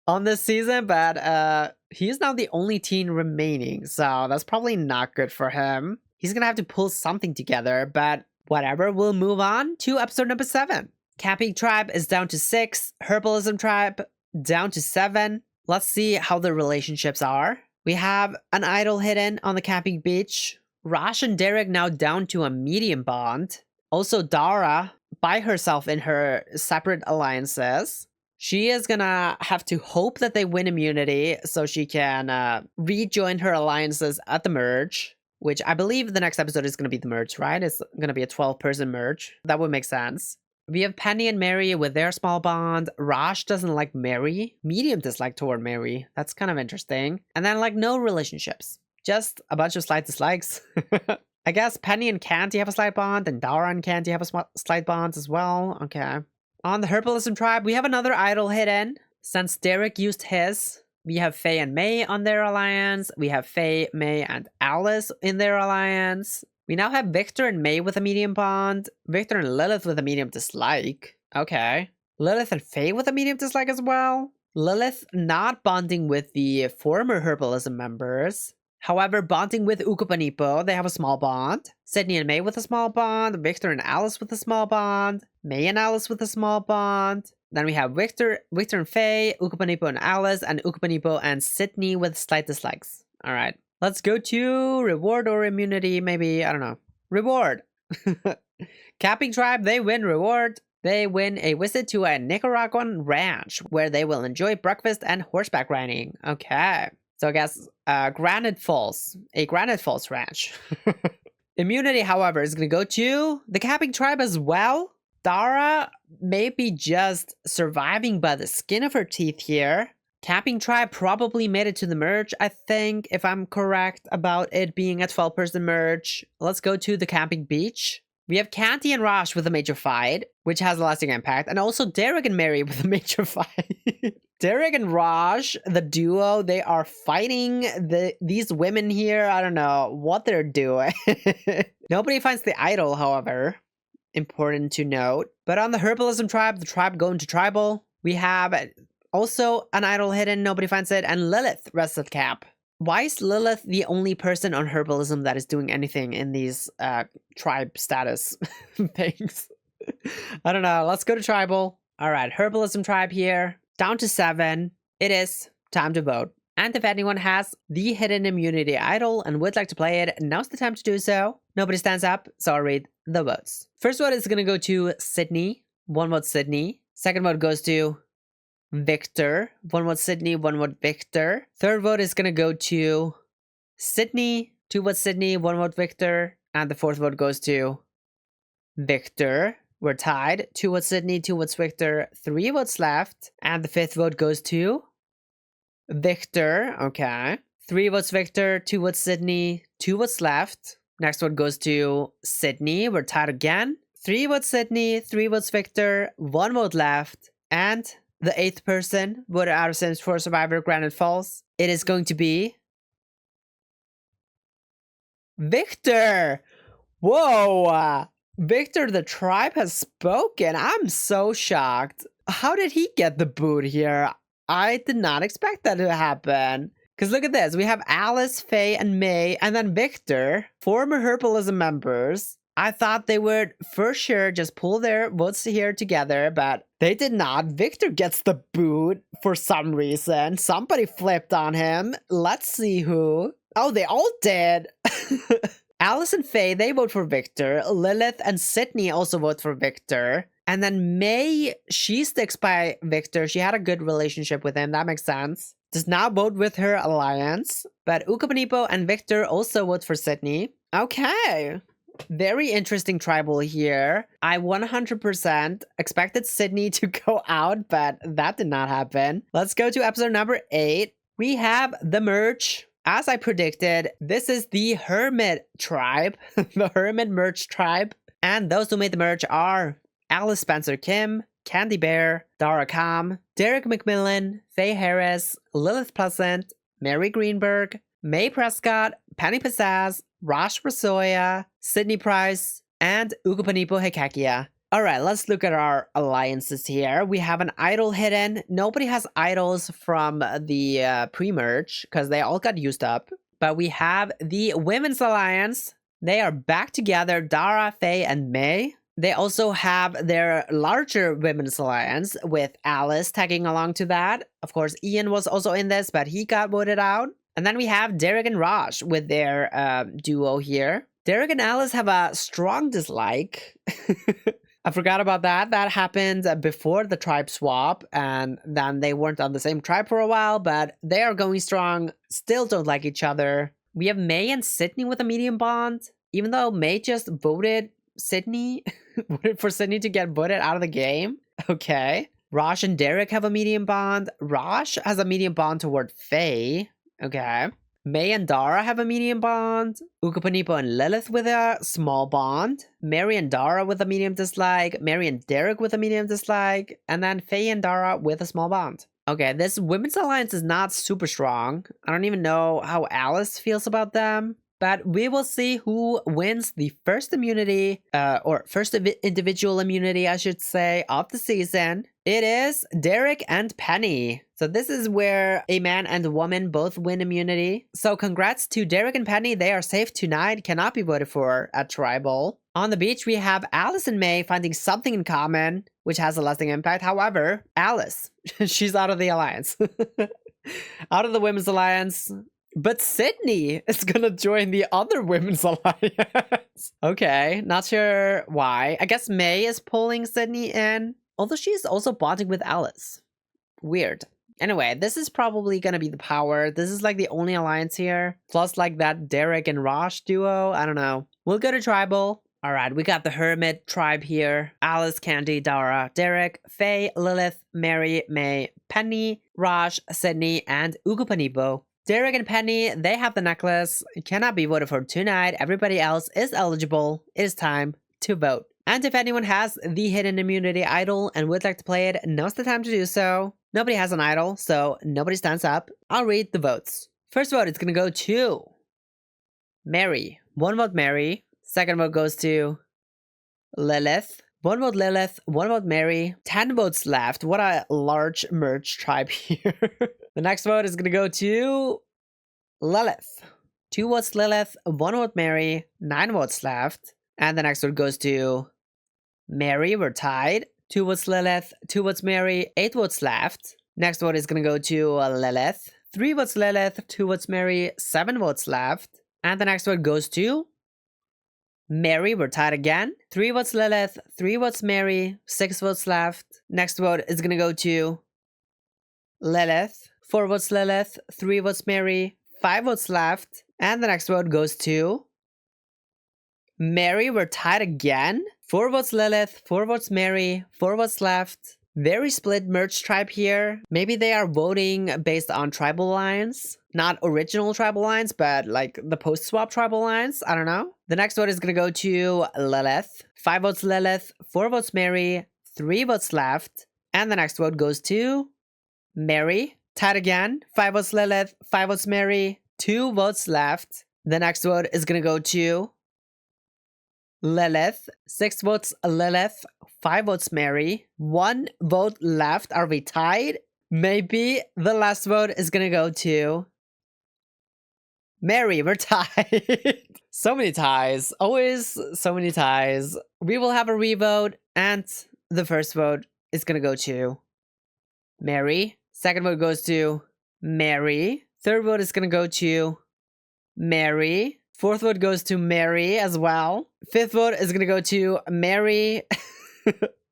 on this season, but he's now the only teen remaining. So that's probably not good for him. He's gonna have to pull something together, but whatever. We'll move on to episode number 7. Camping tribe is down to 6. Herbalism tribe down to 7. Let's see how the relationships are. We have an idol hidden on the camping beach. Rosh and Derek now down to a medium bond. Also Dara by herself in her separate alliances. She is gonna have to hope that they win immunity so she can rejoin her alliances at the merge, which I believe the next episode is gonna be the merge, right? It's gonna be a 12-person merge. That would make sense. We have Penny and Mary with their small bond. Rosh doesn't like Mary. Medium dislike toward Mary. That's kind of interesting. And then like no relationships. Just a bunch of slight dislikes. I guess Penny and Candy have a slight bond, and Dara and Candy have a slight bond as well. Okay. On the Herbalism tribe, we have another idol hidden. Since Derek used his, we have Faye and May on their alliance. We have Faye, May, and Alice in their alliance. We now have Victor and May with a medium bond. Victor and Lilith with a medium dislike. Okay. Lilith and Faye with a medium dislike as well. Lilith not bonding with the former Herbalism members. However, bonding with Ukupanipo, they have a small bond. Sydney and May with a small bond. Victor and Alice with a small bond. May and Alice with a small bond. Then we have Victor and Faye, Ukupanipo and Alice, and Ukupanipo and Sydney with slight dislikes. All right. Let's go to reward or immunity, maybe. I don't know. Reward. Camping tribe, they win reward. They win a visit to a Nicaraguan ranch where they will enjoy breakfast and horseback riding. Okay. So I guess Granite Falls. A Granite Falls ranch. Immunity, however, is going to go to the camping tribe as well. Dara may be just surviving by the skin of her teeth here. Camping tribe probably made it to the merge, I think, if I'm correct about it being a 12-person merge. Let's go to the camping beach. We have Candy and Rosh with a major fight, which has a lasting impact, and also Derek and Mary with a major fight. Derek and Rosh, the duo, they are fighting these women here. I don't know what they're doing. Nobody finds the idol, however. Important to note. But on the Herbalism tribe, the tribe going to tribal. We have also an idol hidden, nobody finds it, and Lilith rests at camp. Why is Lilith the only person on Herbalism that is doing anything in these tribe status things? I don't know. Let's go to tribal. All right, Herbalism tribe here. Down to 7. It is time to vote. And if anyone has the hidden immunity idol and would like to play it, now's the time to do so. Nobody stands up, so I'll read the votes. First vote is going to go to Sydney. 1 vote Sydney. Second vote goes to Victor. 1 vote Sydney, 1 vote Victor. Third vote is going to go to Sydney, 2 votes Sydney, 1 vote Victor. And the 4th vote goes to Victor. We're tied. 2 votes Sydney, 2 votes Victor, 3 votes left. And the 5th vote goes to Victor. Okay. 3 votes Victor, 2 votes Sydney, 2 votes left. Next vote goes to Sydney. We're tied again. 3 votes Sydney, 3 votes Victor, 1 vote left. And the 8th person voted out of Sims 4 Survivor Granite Falls. It is going to be Victor. Whoa. Victor, the tribe has spoken. I'm so shocked. How did he get the boot here? I did not expect that to happen. Because look at this. We have Alice, Faye, and May, and then Victor, former Herbalism members. I thought they would for sure just pull their votes here together, but they did not. Victor gets the boot for some reason. Somebody flipped on him. Let's see who. Oh, they all did. Alice and Faye, they vote for Victor. Lilith and Sydney also vote for Victor. And then May, she sticks by Victor. She had a good relationship with him. That makes sense. Does not vote with her alliance. But Ukapanipo and Victor also vote for Sydney. Okay. Very interesting tribal here. I 100% expected Sydney to go out, but that did not happen. Let's go to episode number 8. We have the merge. As I predicted, this is the Hermit tribe, the Hermit merge tribe. And those who made the merge are Alice Spencer Kim, Candy Bear, Dara Kam, Derek McMillan, Faye Harris, Lilith Pleasant, Mary Greenberg, May Prescott, Penny Pizzazz, Rosh Rasoya, Sydney Price, and Ukapanipo Hekakia. Alright, let's look at our alliances here. We have an idol hidden. Nobody has idols from the pre-merge because they all got used up. But we have the Women's Alliance. They are back together, Dara, Faye, and May. They also have their larger Women's Alliance with Alice tagging along to that. Of course, Ian was also in this, but he got voted out. And then we have Derek and Raj with their duo here. Derek and Alice have a strong dislike. I forgot about that. That happened before the tribe swap, and then they weren't on the same tribe for a while, but they are going strong, still don't like each other. We have May and Sydney with a medium bond, even though May just voted Sydney, voted for Sydney to get voted out of the game. Okay. Raj and Derek have a medium bond. Raj has a medium bond toward Faye. Okay. May and Dara have a medium bond. Ukapanipo and Lilith with a small bond. Mary and Dara with a medium dislike. Mary and Derek with a medium dislike. And then Faye and Dara with a small bond. Okay, this Women's Alliance is not super strong. I don't even know how Alice feels about them. But we will see who wins the first immunity, or first individual immunity, I should say, of the season. It is Derek and Penny. So this is where a man and a woman both win immunity. So congrats to Derek and Penny. They are safe tonight, cannot be voted for at Tribal. On the beach, we have Alice and May finding something in common, which has a lasting impact. However, Alice, she's out of the alliance. Out of the Women's Alliance. But Sydney is gonna join the other Women's Alliance. Okay, not sure why. I guess May is pulling Sydney in. Although she's also bonding with Alice. Weird. Anyway, this is probably gonna be the power. This is like the only alliance here. Plus like that Derek and Rosh duo. I don't know. We'll go to Tribal. Alright, we got the Hermit tribe here. Alice, Candy, Dara, Derek, Faye, Lilith, Mary, May, Penny, Raj, Sydney, and Ukapanipo. Derek and Penny, they have the necklace. It cannot be voted for tonight. Everybody else is eligible. It is time to vote. And if anyone has the hidden immunity idol and would like to play it, now's the time to do so. Nobody has an idol, so nobody stands up. I'll read the votes. First vote is gonna go to Mary. 1 vote Mary. Second vote goes to Lilith. 1 vote Lilith, 1 vote Mary. 10 votes left. What a large merge tribe here. The next vote is gonna go to Lilith. 2 votes Lilith, 1 vote Mary. 9 votes left. And the next vote goes to Mary. We're tied. 2 votes Lilith, 2 votes Mary. 8 votes left. Next vote is gonna go to Lilith. 3 votes Lilith, 2 votes Mary. 7 votes left. And the next vote goes to Mary. We're tied again. 3 votes Lilith, 3 votes Mary, 6 votes left. Next vote is gonna go to Lilith. 4 votes Lilith, 3 votes Mary, 5 votes left. And the next vote goes to Mary. We're tied again. 4 votes Lilith, 4 votes Mary, 4 votes left. Very split merge tribe here. Maybe they are voting based on tribal lines. Not original tribal lines, but like the post-swap tribal lines. I don't know. The next vote is going to go to Lilith. 5 votes Lilith, 4 votes Mary, 3 votes left. And the next vote goes to Mary. Tied again. 5 votes Lilith, 5 votes Mary, 2 votes left. The next vote is going to go to Lilith. 6 votes Lilith, 5 votes Mary, 1 vote left. Are we tied? Maybe the last vote is gonna go to Mary. We're tied. So many ties. Always so many ties. We will have a revote, and the first vote is gonna go to Mary. Second vote goes to Mary. Third vote is gonna go to Mary. Fourth vote goes to Mary as well. Fifth vote is gonna go to Mary.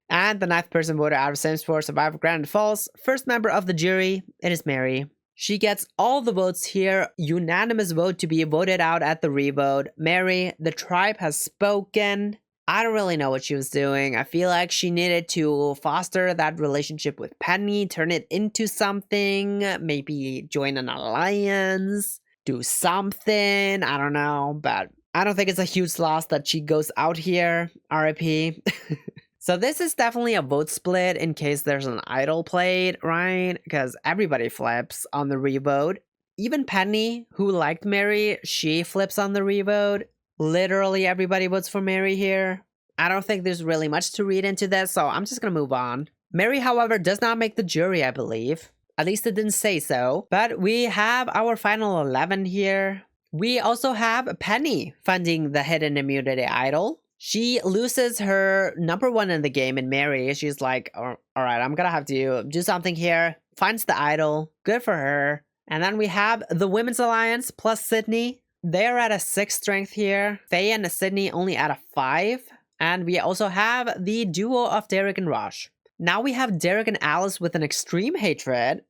And the ninth person voted out of Sims 4 Survivor Granite Falls. First member of the jury, it is Mary. She gets all the votes here. Unanimous vote to be voted out at the revote. Mary, the tribe has spoken. I don't really know what she was doing. I feel like she needed to foster that relationship with Penny, turn it into something, maybe join an alliance, do something. I don't know, but I don't think it's a huge loss that she goes out here. RIP. So this is definitely a vote split in case there's an idol played, right? Because everybody flips on the revote. Even Penny, who liked Mary, she flips on the revote. Literally everybody votes for Mary here. I don't think there's really much to read into this, so I'm just gonna move on. Mary, however, does not make the jury, I believe. At least it didn't say so. But we have our final 11 here. We also have Penny funding the hidden immunity idol. She loses her number 1 in the game in Mary. She's like, all right, I'm gonna have to do something here. Finds the idol. Good for her. And then we have the Women's Alliance plus Sydney. They're at a 6 strength here. Faye and Sydney only at a 5. And we also have the duo of Derek and Rosh. Now we have Derek and Alice with an extreme hatred.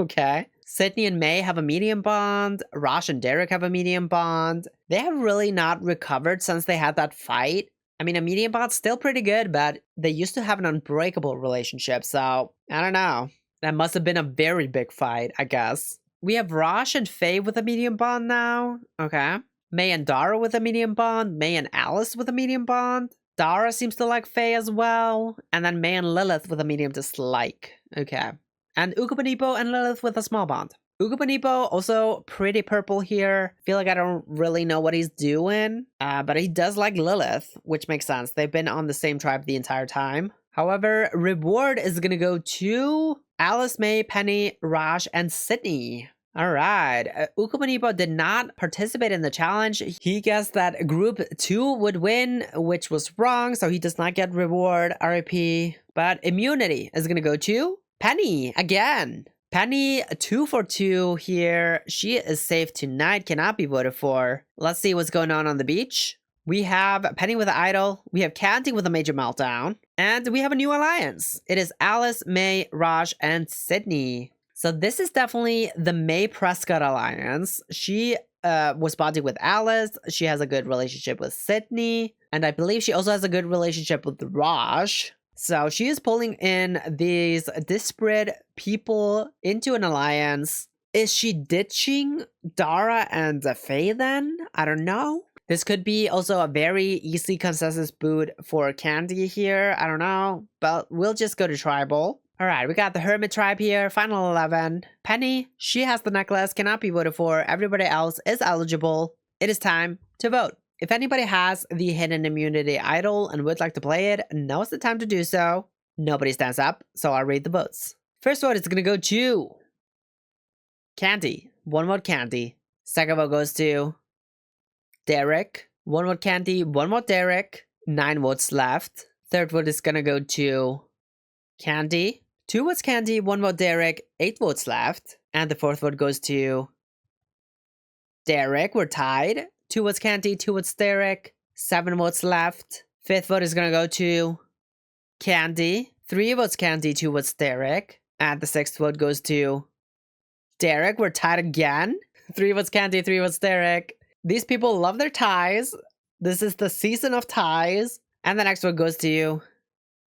Okay. Sydney and May have a medium bond. Rosh and Derek have a medium bond. They have really not recovered since they had that fight. I mean, a medium bond's still pretty good, but they used to have an unbreakable relationship, so I don't know. That must have been a very big fight, I guess. We have Rosh and Faye with a medium bond now. Okay. May and Dara with a medium bond. May and Alice with a medium bond. Dara seems to like Faye as well. And then May and Lilith with a medium dislike. Okay. And Ukubanipo and Lilith with a small bond. Ukubanipo also pretty purple here. Feel like I don't really know what he's doing. But he does like Lilith, which makes sense. They've been on the same tribe the entire time. However, reward is gonna go to Alice, May, Penny, Rosh, and Sydney. Alright, Ukubanipo did not participate in the challenge. He guessed that group 2 would win, which was wrong, so he does not get reward, RIP. But immunity is gonna go to Penny again. Penny, 2 for 2 here. She is safe tonight, cannot be voted for. Let's see what's going on the beach. We have Penny with an idol. We have Candy with a major meltdown. And we have a new alliance. It is Alice, May, Raj, and Sydney. So this is definitely the May Prescott alliance. She was bonding with Alice. She has a good relationship with Sydney. And I believe she also has a good relationship with Raj. So she is pulling in these disparate people into an alliance. Is she ditching Dara and Faye then? I don't know. This could be also a very easy consensus boot for Candy here. I don't know. But we'll just go to tribal. Alright, we got the Hermit tribe here. Final 11. Penny, she has the necklace. Cannot be voted for. Everybody else is eligible. It is time to vote. If anybody has the hidden immunity idol and would like to play it, now's the time to do so. Nobody stands up, so I'll read the votes. First vote is gonna go to Candy. 1 vote Candy. Second vote goes to Derek. 1 vote Candy, 1 vote Derek. 9 votes left. Third vote is gonna go to Candy. 2 votes Candy, 1 vote Derek. 8 votes left. And the fourth vote goes to Derek. We're tied. 2 votes Candy, 2 votes Derek. 7 votes left. Fifth vote is gonna go to Candy. 3 votes Candy, 2 votes Derek. And the sixth vote goes to Derek. We're tied again. 3 votes Candy, 3 votes Derek. These people love their ties. This is the season of ties. And the next one goes to you,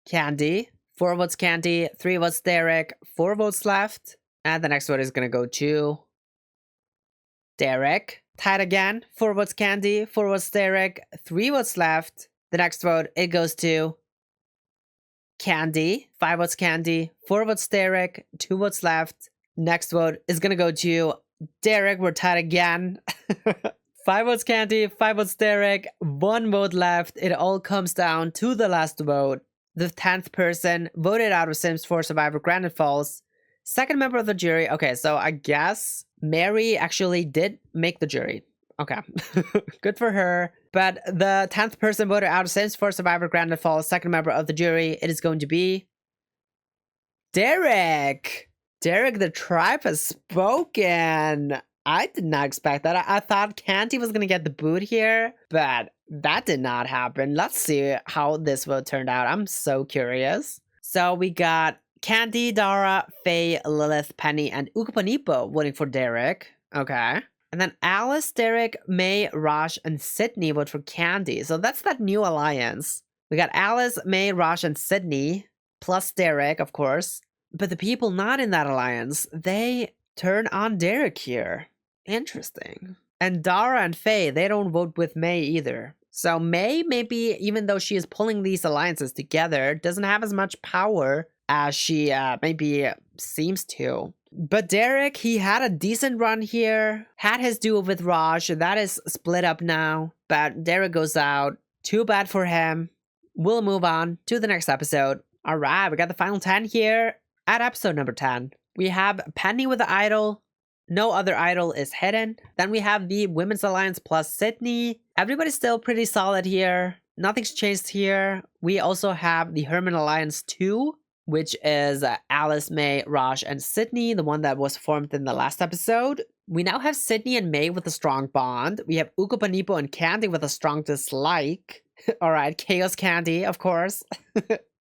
Candy. 4 votes Candy, 3 votes Derek, 4 votes left. And the next one is gonna go to Derek. Tied again, 4 votes Candy, 4 votes Derek, 3 votes left. The next vote, it goes to Candy. 5 votes Candy, 4 votes Derek, 2 votes left. Next vote is gonna go to Derek. We're tied again. 5 votes Candy, 5 votes Derek, 1 vote left. It all comes down to the last vote. The 10th person voted out of Sims 4 Survivor Granite Falls. Second member of the jury. Okay, so I guess Mary actually did make the jury. Okay, good for her. But the 10th person voted out of Sims 4 Survivor Granite Falls. Second member of the jury. It is going to be Derek. Derek, the tribe has spoken. I did not expect that. I thought Candy was going to get the boot here, but that did not happen. Let's see how this vote turned out. I'm so curious. So we got Candy, Dara, Faye, Lilith, Penny, and Ukapanipo voting for Derek. Okay. And then Alice, Derek, May, Raj, and Sydney vote for Candy. So that's that new alliance. We got Alice, May, Raj, and Sydney, plus Derek, of course. But the people not in that alliance, they turn on Derek here. Interesting. And Dara and Faye, they don't vote with May either. So May, maybe, even though she is pulling these alliances together, doesn't have as much power as she maybe seems to. But Derek, he had a decent run here. Had his duel with Raj. That is split up now. But Derek goes out. Too bad for him. We'll move on to the next episode. Alright, we got the final 10 here at episode number 10. We have Penny with the idol. No other idol is hidden. Then we have the Women's Alliance plus Sydney. Everybody's still pretty solid here. Nothing's changed here. We also have the Herman Alliance 2, which is Alice, May, Raj, and Sydney, the one that was formed in the last episode. We now have Sydney and May with a strong bond. We have Ukapanipo and Candy with a strong dislike. Alright, Chaos Candy, of course.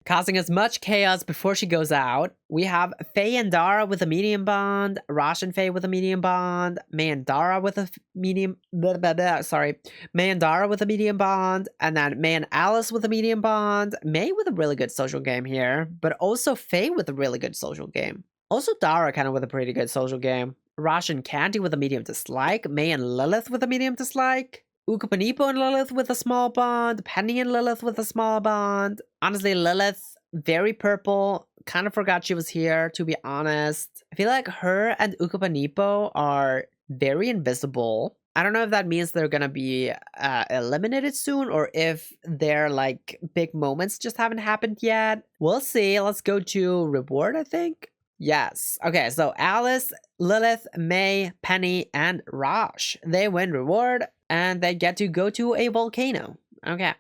Causing as much chaos before she goes out. We have Faye and Dara with a medium bond, Raj and Faye with a medium bond, May and Dara with a medium, May and Dara with a medium bond, and then May and Alice with a medium bond, May with a really good social game here, but also Faye with a really good social game. Also Dara kind of with a pretty good social game. Raj and Candy with a medium dislike, May and Lilith with a medium dislike, Ukapanipo and Lilith with a small bond, Penny and Lilith with a small bond. Honestly, Lilith, very purple. Kind of forgot she was here, to be honest. I feel like her and Ukapanipo are very invisible. I don't know if that means they're gonna be eliminated soon, or if their like big moments just haven't happened yet. We'll see. Let's go to reward, I think. Yes. Okay, so Alice, Lilith, May, Penny, and Raj. They win reward, and they get to go to a volcano. Okay.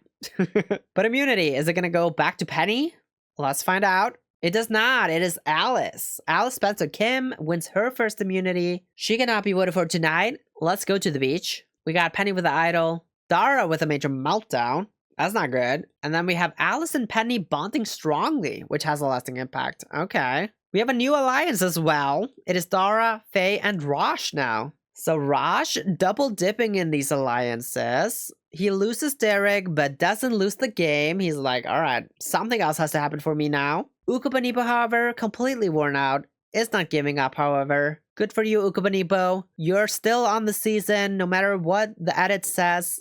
But immunity, is it gonna go back to Penny? Let's find out. It does not. It is Alice. Alice Spencer Kim wins her first immunity. She cannot be voted for tonight. Let's go to the beach. We got Penny with the idol. Dara with a major meltdown. That's not good. And then we have Alice and Penny bonding strongly, which has a lasting impact. Okay. We have a new alliance as well. It is Dara, Faye, and Raj now. So Raj double dipping in these alliances. He loses Derek, but doesn't lose the game. He's like, all right, something else has to happen for me now. Ukapanipo, however, completely worn out. Is not giving up, however. Good for you, Ukapanipo. You're still on the season, no matter what the edit says.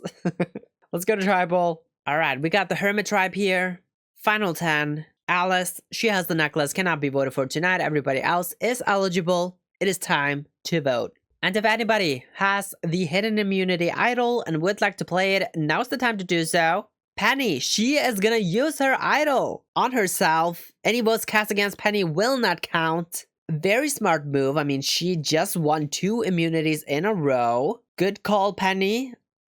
Let's go to Tribal. All right, we got the Hermit Tribe here. Final 10. Alice, she has the necklace, cannot be voted for tonight. Everybody else is eligible. It is time to vote. And if anybody has the hidden immunity idol and would like to play it, now's the time to do so. Penny, she is gonna use her idol on herself. Any votes cast against Penny will not count. Very smart move. I mean, she just won 2 immunities in a row. Good call, Penny.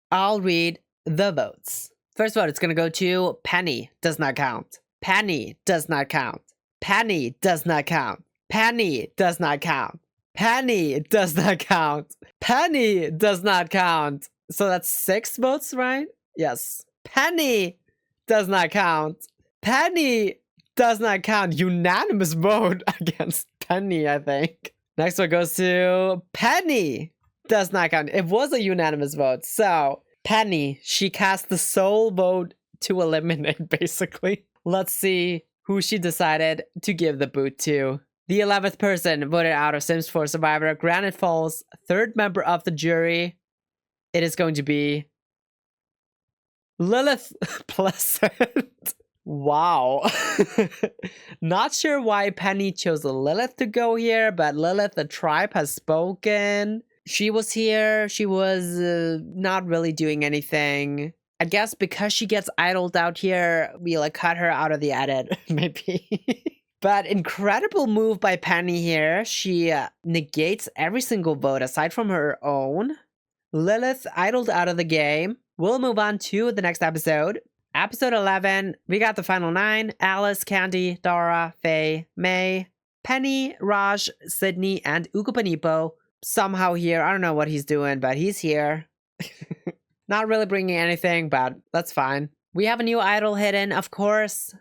I'll read the votes. First vote, it's gonna go to Penny. Does not count. Penny does not count. Penny does not count. Penny does not count. Penny does not count. Penny does not count. So that's 6 votes, right? Yes. Penny does not count. Penny does not count. Unanimous vote against Penny, I think. Next one goes to Penny. Does not count. It was a unanimous vote. So, Penny, she cast the sole vote to eliminate, basically. Let's see who she decided to give the boot to. The 11th person voted out of Sims 4 Survivor Granite Falls, third member of the jury. It is going to be Lilith Pleasant. Wow. Not sure why Penny chose Lilith to go here, but Lilith, the tribe, has spoken. She was here. She was not really doing anything. I guess because she gets idled out here, we like cut her out of the edit, maybe. But incredible move by Penny here. She negates every single vote aside from her own. Lilith idled out of the game. We'll move on to the next episode. Episode 11, we got the final 9. Alice, Candy, Dara, Faye, May, Penny, Raj, Sydney, and Ukupanipo. Somehow here. I don't know what he's doing, but he's here. Not really bringing anything, but that's fine. We have a new idol hidden, of course.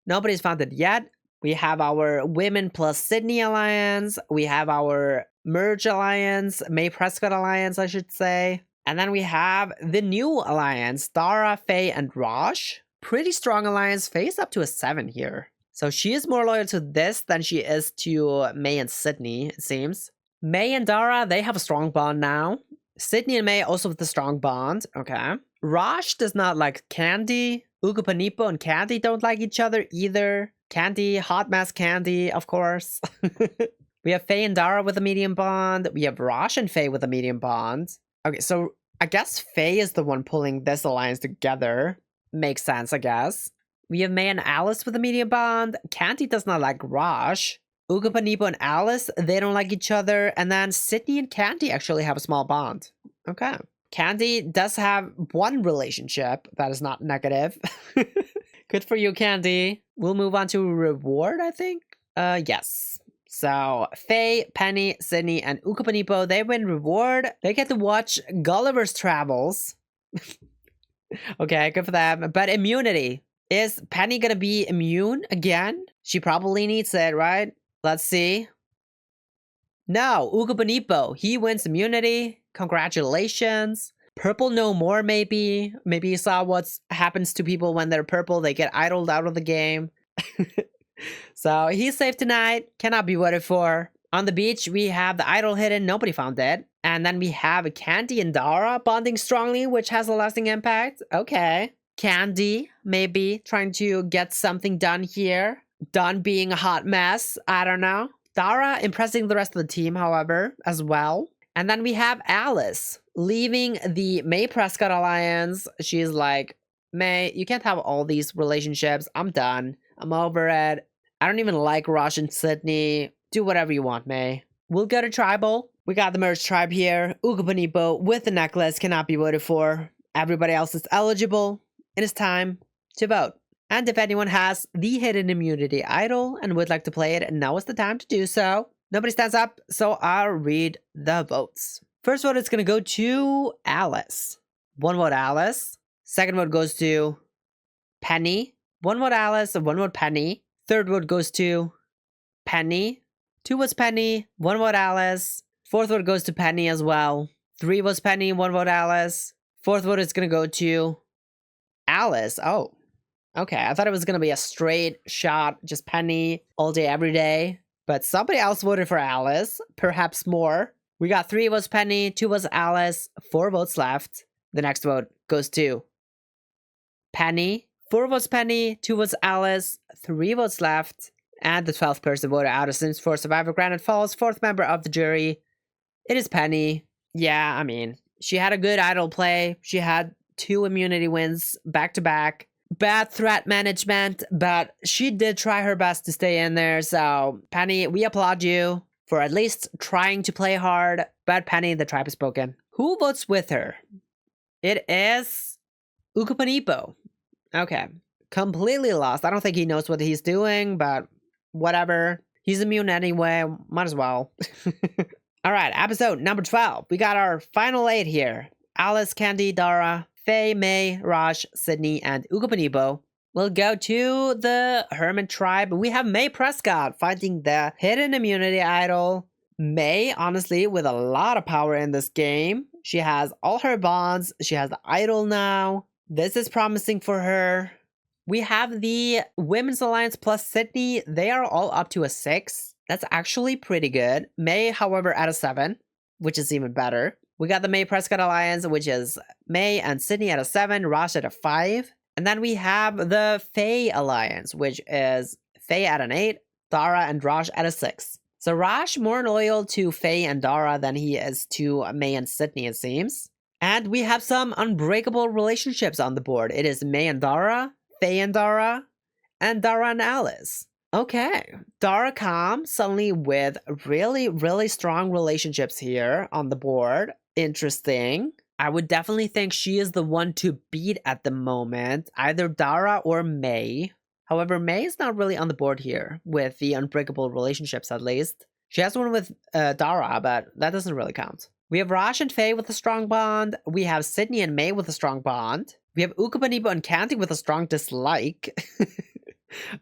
Nobody's found it yet. We have our Women plus Sydney alliance. We have our Merge alliance, May Prescott alliance, I should say. And then we have the new alliance, Dara, Faye, and Raj. Pretty strong alliance. Faye's up to a 7 here. So she is more loyal to this than she is to May and Sydney, it seems. May and Dara, they have a strong bond now. Sydney and May also with a strong bond. Okay. Raj does not like Candy. Ukupanipo and Candy don't like each other either. Candy, hot mess Candy, of course. We have Faye and Dara with a medium bond. We have Raj and Faye with a medium bond. Okay, so I guess Faye is the one pulling this alliance together. Makes sense, I guess. We have May and Alice with a medium bond. Candy does not like Raj. Ukupanipo and Alice, they don't like each other. And then Sydney and Candy actually have a small bond. Okay. Candy does have one relationship that is not negative. Good for you, Candy. We'll move on to reward, I think. Yes. So, Faye, Penny, Sydney, and Ukupanipo, they win reward. They get to watch Gulliver's Travels. Okay, good for them. But immunity. Is Penny gonna be immune again? She probably needs it, right? Let's see. No, Ukupanipo, he wins immunity. Congratulations. Purple no more, maybe. Maybe you saw what happens to people when they're purple. They get idled out of the game. So he's safe tonight. Cannot be voted for. On the beach, we have the idol hidden. Nobody found it. And then we have Candy and Dara bonding strongly, which has a lasting impact. Okay. Candy, maybe trying to get something done here. Done being a hot mess. I don't know. Dara impressing the rest of the team, however, as well. And then we have Alice leaving the May Prescott alliance. She's like, May, you can't have all these relationships. I'm done. I'm over it. I don't even like Raj and Sydney. Do whatever you want, May. We'll go to tribal. We got the merged tribe here. Ukupanipo with the necklace cannot be voted for. Everybody else is eligible. It is time to vote. And if anyone has the hidden immunity idol and would like to play it, now is the time to do so. Nobody stands up, so I'll read the votes. First vote is going to go to Alice. 1 vote Alice. Second vote goes to Penny. 1 vote Alice and 1 vote Penny. Third vote goes to Penny. 2 votes Penny. 1 vote Alice. Fourth vote goes to Penny as well. 3 votes Penny. 1 vote Alice. Fourth vote is going to go to Alice. Oh, okay. I thought it was going to be a straight shot, just Penny all day, every day. But somebody else voted for Alice. Perhaps more. We got 3 votes Penny. 2 votes Alice. 4 votes left. The next vote goes to Penny. 4 votes Penny, 2 votes Alice, 3 votes left, and the 12th person voted out of Sims 4 Survivor Granite Falls, 4th member of the jury. It is Penny. Yeah, I mean, she had a good idol play. She had 2 immunity wins back to back. Bad threat management, but she did try her best to stay in there. So, Penny, we applaud you for at least trying to play hard. But Penny, the tribe has spoken. Who votes with her? It is Ukupanipo. Okay. Completely lost. I don't think he knows what he's doing, but whatever. He's immune anyway. Might as well. All right, episode number 12. We got our final 8 here. Alice, Candy, Dara, Faye, May, Raj, Sydney, and Ukupanipo. We'll go to the Hermit tribe. We have May Prescott fighting the hidden immunity idol. May, honestly, with a lot of power in this game. She has all her bonds. She has the idol now. This is promising for her. We have the Women's Alliance plus Sydney. They are all up to a 6. That's actually pretty good. May, however, at a 7, which is even better. We got the May Prescott Alliance, which is May and Sydney at a 7, Rosh at a 5. And then we have the Faye Alliance, which is Faye at an 8, Dara and Rosh at a 6. So Rosh more loyal to Faye and Dara than he is to May and Sydney, it seems. And we have some unbreakable relationships on the board. It is May and Dara, Faye and Dara and Alice. Okay, Dara Calm suddenly with really, really strong relationships here on the board. Interesting. I would definitely think she is the one to beat at the moment, either Dara or May. However, May is not really on the board here with the unbreakable relationships, at least. She has one with Dara, but that doesn't really count. We have Rosh and Faye with a strong bond. We have Sydney and May with a strong bond. We have Ukapanipo and Candy with a strong dislike.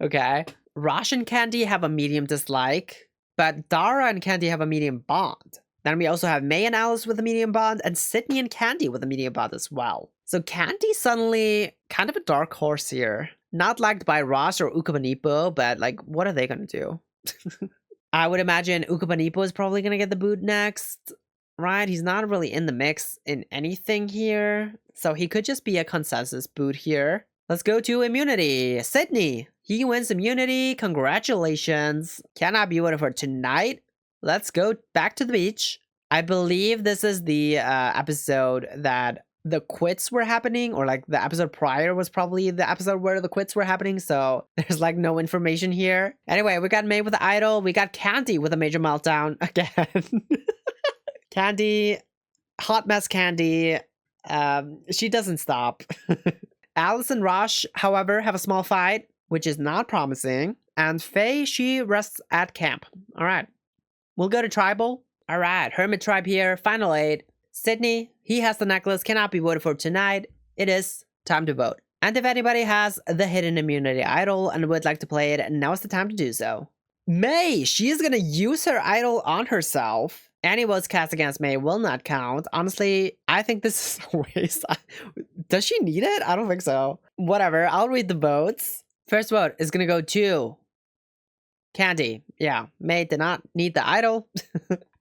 Okay. Rosh and Candy have a medium dislike, but Dara and Candy have a medium bond. Then we also have May and Alice with a medium bond, and Sydney and Candy with a medium bond as well. So Candy suddenly kind of a dark horse here. Not liked by Rosh or Ukapanipo, but like, what are they gonna do? I would imagine Ukapanipo is probably gonna get the boot next, right? He's not really in the mix in anything here, so he could just be a consensus boot here. Let's go to immunity. Sydney, he wins immunity. Congratulations. Cannot be waiting for tonight. Let's go back to the beach. I believe this is the episode that the quits were happening, or like the episode prior was probably the episode where the quits were happening, so there's like no information here. Anyway, we got May with the idol. We got Candy with a major meltdown again. Candy, hot mess Candy. She doesn't stop. Alice and Rosh, however, have a small fight, which is not promising. And Faye, she rests at camp. All right. We'll go to tribal. All right. Hermit tribe here. Final 8. Sydney, he has the necklace. Cannot be voted for tonight. It is time to vote. And if anybody has the hidden immunity idol and would like to play it, now is the time to do so. May, she is going to use her idol on herself. Any votes cast against May will not count. Honestly, I think this is a waste. Does she need it? I don't think so. Whatever, I'll read the votes. First vote is gonna go to Candy. Yeah, May did not need the idol.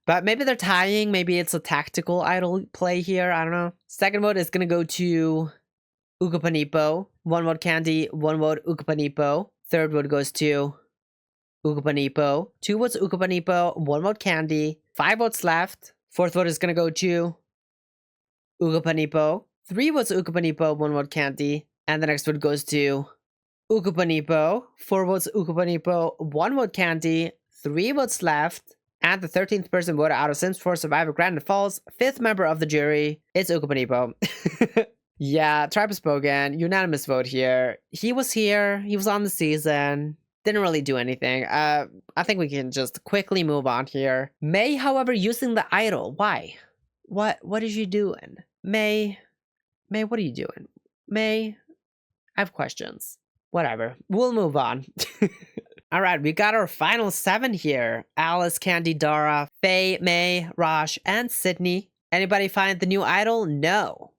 But maybe they're tying. Maybe it's a tactical idol play here. I don't know. Second vote is gonna go to Ukapanipo. 1 vote Candy, 1 vote Ukapanipo. Third vote goes to Ukapanipo. 2 votes Ukapanipo, 1 vote Candy. 5 votes left. Fourth vote is gonna go to Ukapanipo. 3 votes Ukapanipo, 1 vote Candy. And the next vote goes to Ukapanipo. 4 votes Ukapanipo, 1 vote Candy. 3 votes left. And the 13th person voted out of Sims 4 Survivor Granite Falls. 5th member of the jury. It's Ukapanipo. Yeah, tribe has spoken. Unanimous vote here. He was here. He was on the season. Didn't really do anything. I think we can just quickly move on here. May, however, using the idol. Why? What is she doing? May, what are you doing? May, I have questions. Whatever. We'll move on. All right, we got our final 7 here. Alice, Candy, Dara, Faye, May, Rosh, and Sydney. Anybody find the new idol? No.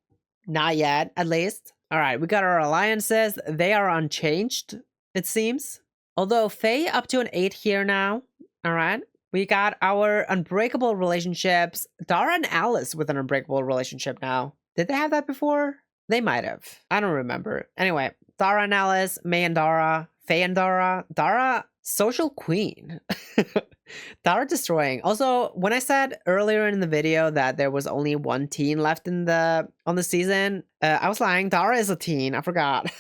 Not yet, at least. All right, we got our alliances. They are unchanged, it seems. Although Faye up to an 8 here now. All right. We got our unbreakable relationships. Dara and Alice with an unbreakable relationship now. Did they have that before? They might have. I don't remember. Anyway, Dara and Alice, May and Dara, Faye and Dara. Dara, social queen. Dara destroying. Also, when I said earlier in the video that there was only 1 teen left on the season, I was lying. Dara is a teen. I forgot.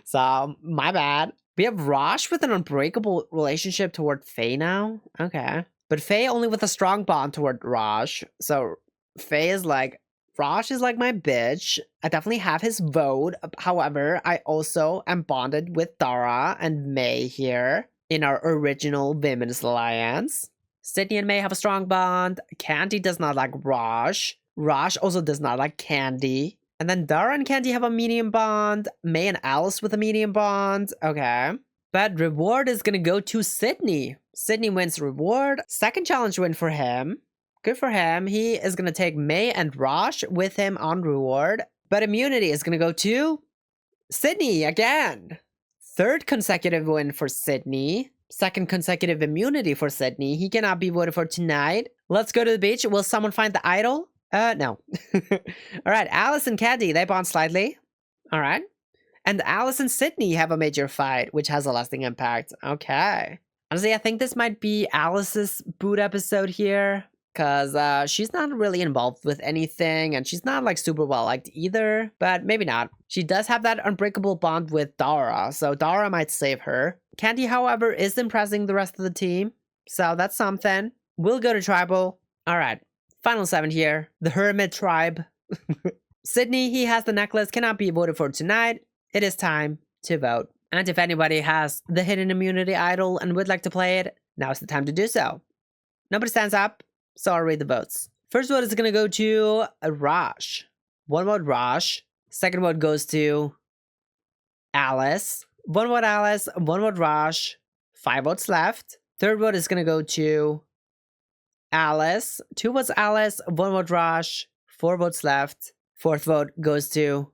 So, my bad. We have Rosh with an unbreakable relationship toward Faye now. Okay. But Faye only with a strong bond toward Rosh. So Faye is like, Rosh is like my bitch. I definitely have his vote. However, I also am bonded with Dara and May here in our original Women's Alliance. Sydney and May have a strong bond. Candy does not like Rosh. Rosh also does not like Candy. And then Dara and Candy have a medium bond. May and Alice with a medium bond. Okay. But reward is gonna go to Sydney. Sydney wins reward. Second challenge win for him. Good for him. He is going to take May and Raj with him on reward. But immunity is going to go to Sydney again. Third consecutive win for Sydney. Second consecutive immunity for Sydney. He cannot be voted for tonight. Let's go to the beach. Will someone find the idol? No. All right, Alice and Candy, they bond slightly. All right. And Alice and Sydney have a major fight, which has a lasting impact. Okay. Honestly, I think this might be Alice's boot episode here, because she's not really involved with anything, and she's not like super well liked either, but maybe not. She does have that unbreakable bond with Dara, so Dara might save her. Candy, however, is impressing the rest of the team, so that's something. We'll go to Tribal. All right, final 7 here. The Hermit Tribe. Sydney, he has the necklace, cannot be voted for tonight. It is time to vote. And if anybody has the hidden immunity idol and would like to play it, now's the time to do so. Nobody stands up, so I'll read the votes. First vote is going to go to Raj. 1 vote Raj. Second vote goes to Alice. 1 vote Alice, 1 vote Raj. 5 votes left. Third vote is going to go to Alice. 2 votes Alice, 1 vote Raj. 4 votes left. Fourth vote goes to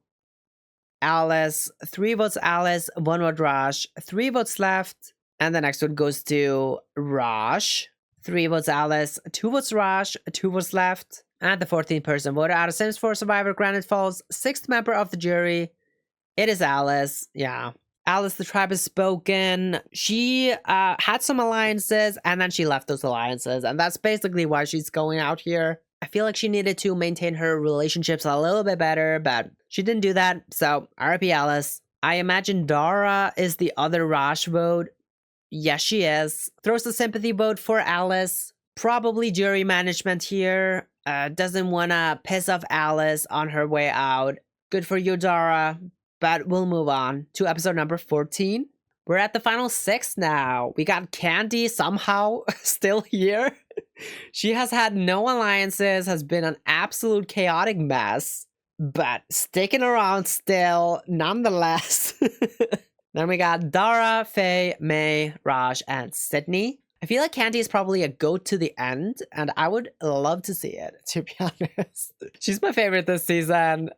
Alice. 3 votes Alice, 1 vote Raj. 3 votes left. And the next vote goes to Raj. 3 votes Alice, 2 votes Raj, 2 votes left. And the 14th person voted out of Sims 4 Survivor Granite Falls, 6th member of the jury. It is Alice. Yeah. Alice, the tribe has spoken. She had some alliances, and then she left those alliances. And that's basically why she's going out here. I feel like she needed to maintain her relationships a little bit better, but she didn't do that. So, RIP Alice. I imagine Dara is the other Raj vote. Yes, she is. Throws a sympathy vote for Alice. Probably jury management here. Doesn't want to piss off Alice on her way out. Good for you, Dara. But we'll move on to episode number 14. We're at the final 6 now. We got Candy somehow still here. She has had no alliances, has been an absolute chaotic mess, but sticking around still nonetheless. Then we got Dara, Faye, May, Raj, and Sydney. I feel like Candy is probably a goat to the end, and I would love to see it, to be honest. She's my favorite this season.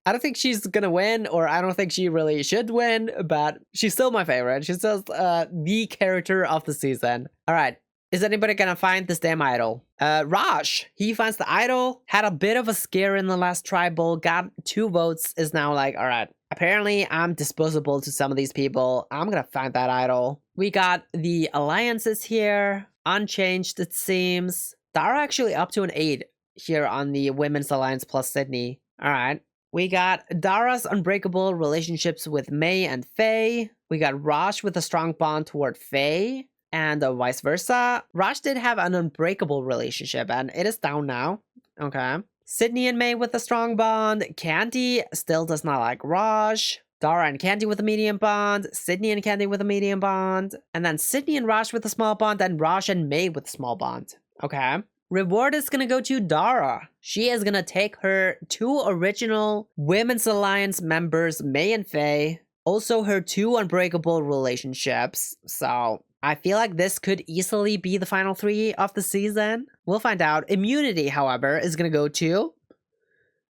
I don't think she's gonna win, or I don't think she really should win, but she's still my favorite. She's still the character of the season. All right. Is anybody gonna find this damn idol? Raj, he finds the idol, had a bit of a scare in the last tribal, got 2 votes, is now like, all right, apparently I'm disposable to some of these people. I'm gonna find that idol. We got the alliances here, unchanged it seems. Dara actually up to an 8 here on the Women's Alliance plus Sydney. All right. We got Dara's unbreakable relationships with May and Faye. We got Raj with a strong bond toward Faye. And vice versa. Raj did have an unbreakable relationship, and it is down now. Okay. Sydney and May with a strong bond. Candy still does not like Raj. Dara and Candy with a medium bond. Sydney and Candy with a medium bond. And then Sydney and Raj with a small bond. And Raj and May with a small bond. Okay. Reward is gonna go to Dara. She is gonna take her 2 original Women's Alliance members, May and Faye. Also her 2 unbreakable relationships. So I feel like this could easily be the final 3 of the season. We'll find out. Immunity, however, is going to go to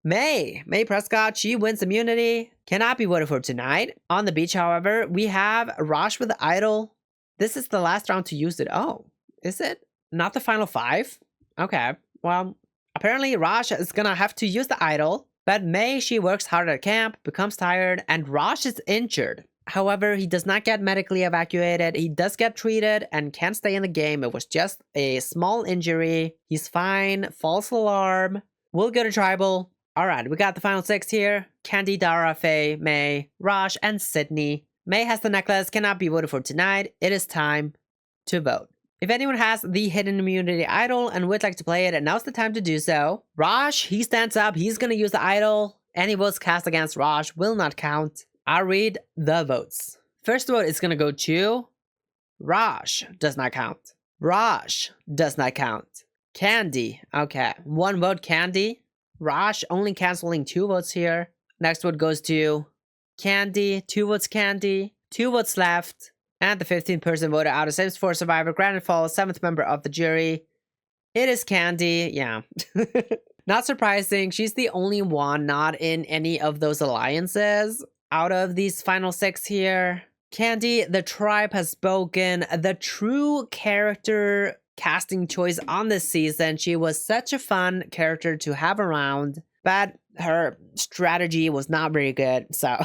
May. May Prescott, she wins immunity. Cannot be voted for tonight. On the beach, however, we have Raj with the idol. This is the last round to use it. Oh, is it? Not the final 5? Okay. Well, apparently Raj is going to have to use the idol. But May, she works hard at camp, becomes tired, and Raj is injured. However, he does not get medically evacuated. He does get treated and can stay in the game. It was just a small injury. He's fine. False alarm. We'll go to tribal. All right, we got the final 6 here. Candy, Dara, Faye, May, Raj, and Sydney. May has the necklace, cannot be voted for tonight. It is time to vote. If anyone has the hidden immunity idol and would like to play it, and now's the time to do so. Raj, he stands up. He's going to use the idol. Any votes cast against Raj will not count. I'll read the votes. First vote is going to go to Raj. Does not count. Raj does not count. Candy. Okay. 1 vote Candy. Raj only canceling 2 votes here. Next vote goes to Candy. 2 votes Candy. 2 votes left. And the 15th person voted out of Sims 4 Survivor Granite Falls, 7th member of the jury. It is Candy. Yeah. Not surprising. She's the only one not in any of those alliances out of these final 6 here. Candy, the tribe has spoken. The true character casting choice on this season. She was such a fun character to have around, but her strategy was not very good. So,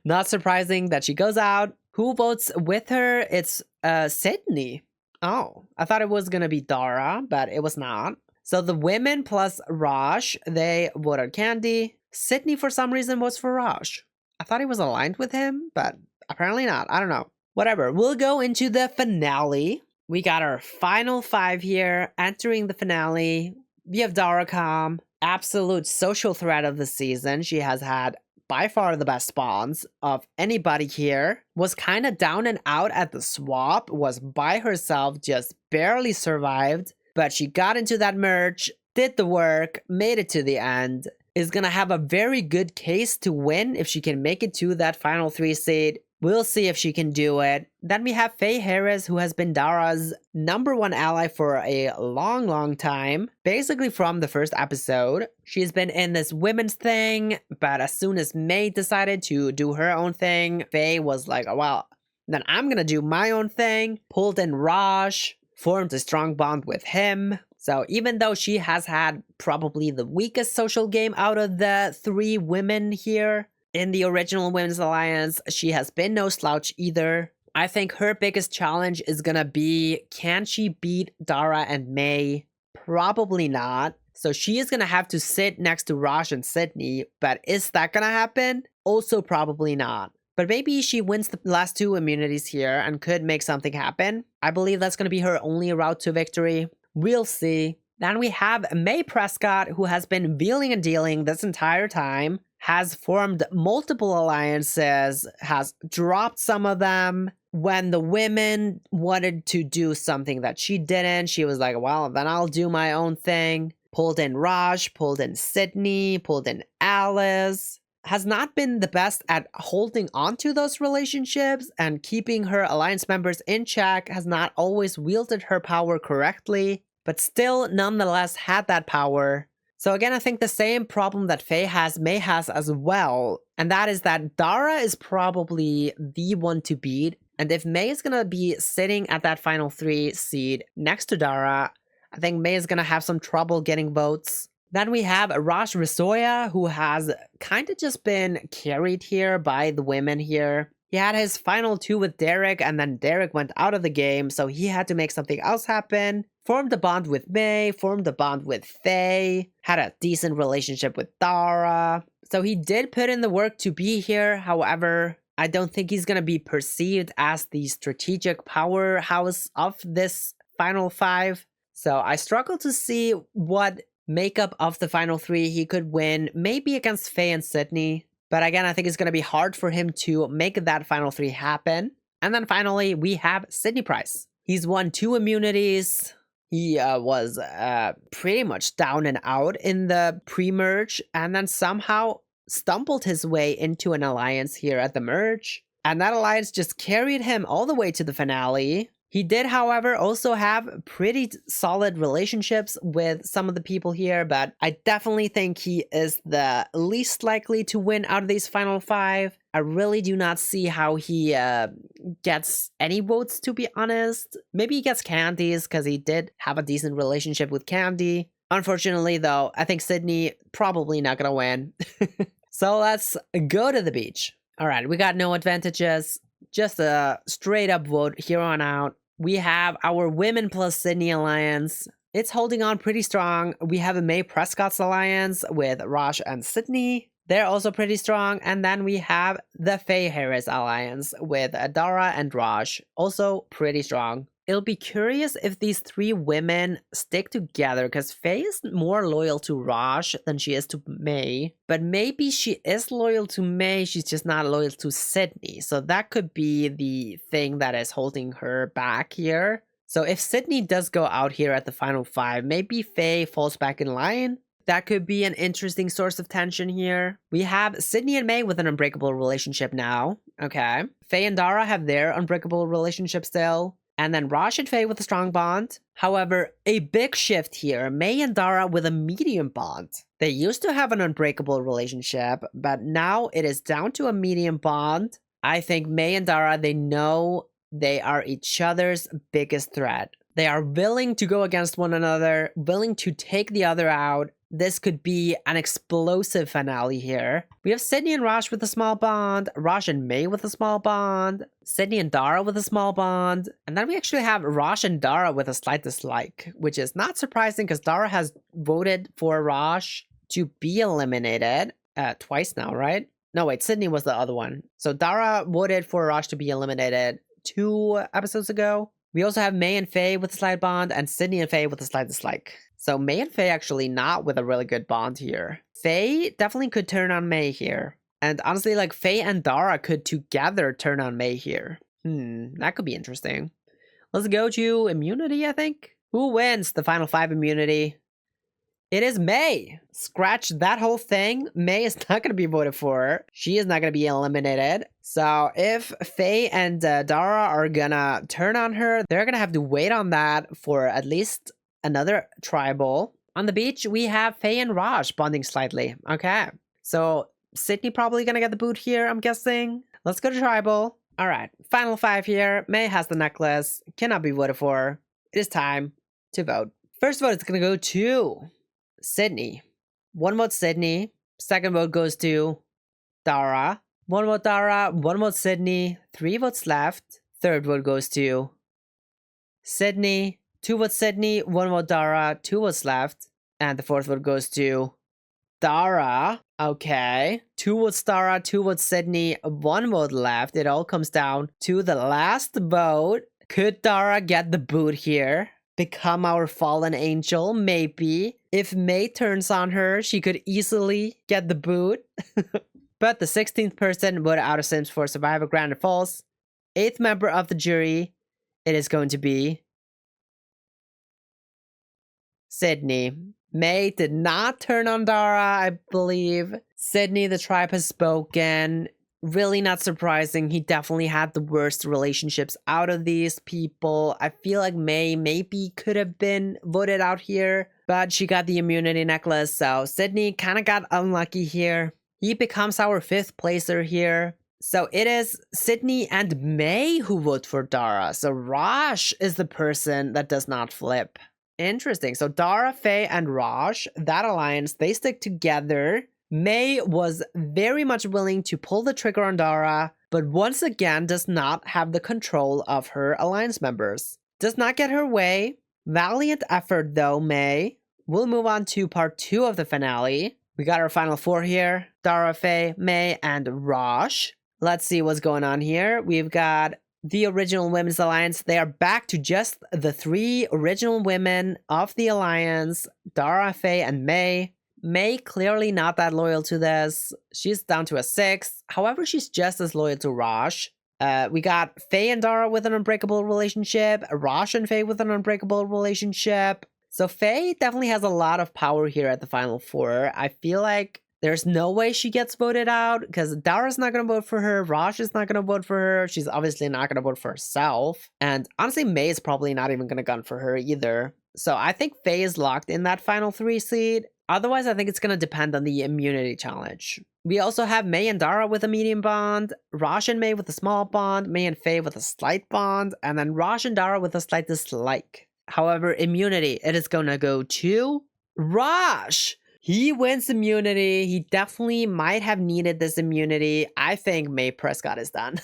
not surprising that she goes out. Who votes with her? It's Sydney. Oh, I thought it was gonna be Dara, but it was not. So the women plus Raj, they voted Candy. Sydney, for some reason, votes for Raj. I thought he was aligned with him, but apparently not. I don't know. Whatever. We'll go into the finale. We got our final 5 here. Entering the finale, we have Daracom, absolute social threat of the season. She has had by far the best spawns of anybody here. Was kind of down and out at the swap. Was by herself, just barely survived. But she got into that merge, did the work, made it to the end. Is gonna have a very good case to win if she can make it to that final 3 seed. We'll see if she can do it. Then we have Faye Harris, who has been Dara's #1 ally for a long time. Basically from the first episode. She's been in this women's thing, but as soon as May decided to do her own thing, Faye was like, well, then I'm gonna do my own thing. Pulled in Raj, formed a strong bond with him. So even though she has had probably the weakest social game out of the 3 women here, in the original Women's Alliance, she has been no slouch either. I think her biggest challenge is gonna be, can she beat Dara and May? Probably not. So she is gonna have to sit next to Raj and Sydney, but is that gonna happen? Also probably not. But maybe she wins the last 2 immunities here and could make something happen. I believe that's gonna be her only route to victory. We'll see. Then we have May Prescott, who has been wheeling and dealing this entire time. Has formed multiple alliances, has dropped some of them. When the women wanted to do something that she didn't, she was like, well, then I'll do my own thing. Pulled in Raj, pulled in Sydney, pulled in Alice. Has not been the best at holding onto those relationships and keeping her alliance members in check. Has not always wielded her power correctly, but still nonetheless had that power. So again, I think the same problem that Faye has, May has as well. And that is that Dara is probably the one to beat. And if May is going to be sitting at that final 3 seed next to Dara, I think May is going to have some trouble getting votes. Then we have Raj Rasoya, who has kind of just been carried here by the women here. He had his final 2 with Derek, and then Derek went out of the game, so he had to make something else happen. Formed a bond with May, formed a bond with Faye, had a decent relationship with Dara. So he did put in the work to be here. However, I don't think he's going to be perceived as the strategic powerhouse of this final 5. So I struggle to see what makeup of the final 3 he could win, maybe against Faye and Sydney. But again, I think it's going to be hard for him to make that final 3 happen. And then finally, we have Sydney Price. He's won 2 immunities. He was pretty much down and out in the pre-merge, and then somehow stumbled his way into an alliance here at the merge. And that alliance just carried him all the way to the finale. He did, however, also have pretty solid relationships with some of the people here, but I definitely think he is the least likely to win out of these final 5. I really do not see how he gets any votes, to be honest. Maybe he gets Candy's, because he did have a decent relationship with Candy. Unfortunately, though, I think Sydney probably not gonna win. So let's go to the beach. All right, we got no advantages. Just a straight up vote here on out. We have our Women plus Sydney alliance. It's holding on pretty strong. We have a May Prescott's alliance with Raj and Sydney. They're also pretty strong. And then we have the Faye Harris alliance with Dara and Raj. Also pretty strong. It'll be curious if these 3 women stick together, because Faye is more loyal to Raj than she is to May. But maybe she is loyal to May, she's just not loyal to Sydney. So that could be the thing that is holding her back here. So if Sydney does go out here at the final 5, maybe Faye falls back in line. That could be an interesting source of tension here. We have Sydney and May with an unbreakable relationship now. Okay. Faye and Dara have their unbreakable relationship still. And then Raj and Faye with a strong bond. However, a big shift here. May and Dara with a medium bond. They used to have an unbreakable relationship, but now it is down to a medium bond. I think May and Dara, they know they are each other's biggest threat. They are willing to go against one another, willing to take the other out. This could be an explosive finale here. We have Sydney and Raj with a small bond, Raj and May with a small bond, Sydney and Dara with a small bond, and then we actually have Raj and Dara with a slight dislike, which is not surprising because Dara has voted for Raj to be eliminated twice now, right? No, wait, Sydney was the other one. So Dara voted for Raj to be eliminated 2 episodes ago. We also have May and Faye with a slight bond, and Sydney and Faye with a slight dislike. So May and Faye actually not with a really good bond here. Faye definitely could turn on May here. And honestly, like Faye and Dara could together turn on May here. That could be interesting. Let's go to immunity, I think. Who wins the final 5 immunity? It is May. Scratch that whole thing. May is not going to be voted for. She is not going to be eliminated. So if Faye and Dara are going to turn on her, they're going to have to wait on that for at least another tribal. On the beach, we have Faye and Raj bonding slightly. Okay. So Sydney probably going to get the boot here, I'm guessing. Let's go to tribal. All right. Final 5 here. May has the necklace. Cannot be voted for. It is time to vote. First vote is going to go to Sydney. 1 vote Sydney. Second vote goes to Dara. 1 vote Dara. 1 vote Sydney. 3 votes left. Third vote goes to Sydney. 2 votes Sydney. 1 vote Dara. 2 votes left. And the fourth vote goes to Dara. Okay. 2 votes Dara. 2 votes Sydney. 1 vote left. It all comes down to the last vote. Could Dara get the boot here? Become our fallen angel? Maybe. If May turns on her, she could easily get the boot. But the 16th person voted out of Sims 4 Survivor Granite Falls. 8th member of the jury, it is going to be Sydney. May did not turn on Dara, I believe. Sydney, the tribe has spoken. Really not surprising. He definitely had the worst relationships out of these people. I feel like May maybe could have been voted out here, but she got the immunity necklace, so Sydney kind of got unlucky here. He becomes our 5th placer here. So it is Sydney and May who vote for Dara. So Raj is the person that does not flip. Interesting. So Dara, Faye, and Raj, that alliance, they stick together. May was very much willing to pull the trigger on Dara, but once again does not have the control of her alliance members. Does not get her way. Valiant effort though, May. We'll move on to part 2 of the finale. We got our final 4 here. Dara, Faye, May, and Raj. Let's see what's going on here. We've got the original women's alliance. They are back to just the 3 original women of the alliance. Dara, Faye, and May. May clearly not that loyal to this. She's down to a 6. However, she's just as loyal to Raj. We got Faye and Dara with an unbreakable relationship. Raj and Faye with an unbreakable relationship. So Faye definitely has a lot of power here at the final 4. I feel like there's no way she gets voted out because Dara's not going to vote for her. Raj is not going to vote for her. She's obviously not going to vote for herself. And honestly, May is probably not even going to gun for her either. So I think Faye is locked in that final 3 seed. Otherwise, I think it's going to depend on the immunity challenge. We also have May and Dara with a medium bond, Raj and May with a small bond, May and Faye with a slight bond, and then Raj and Dara with a slight dislike. However, immunity, it is going to go to Raj. He wins immunity. He definitely might have needed this immunity. I think May Prescott is done.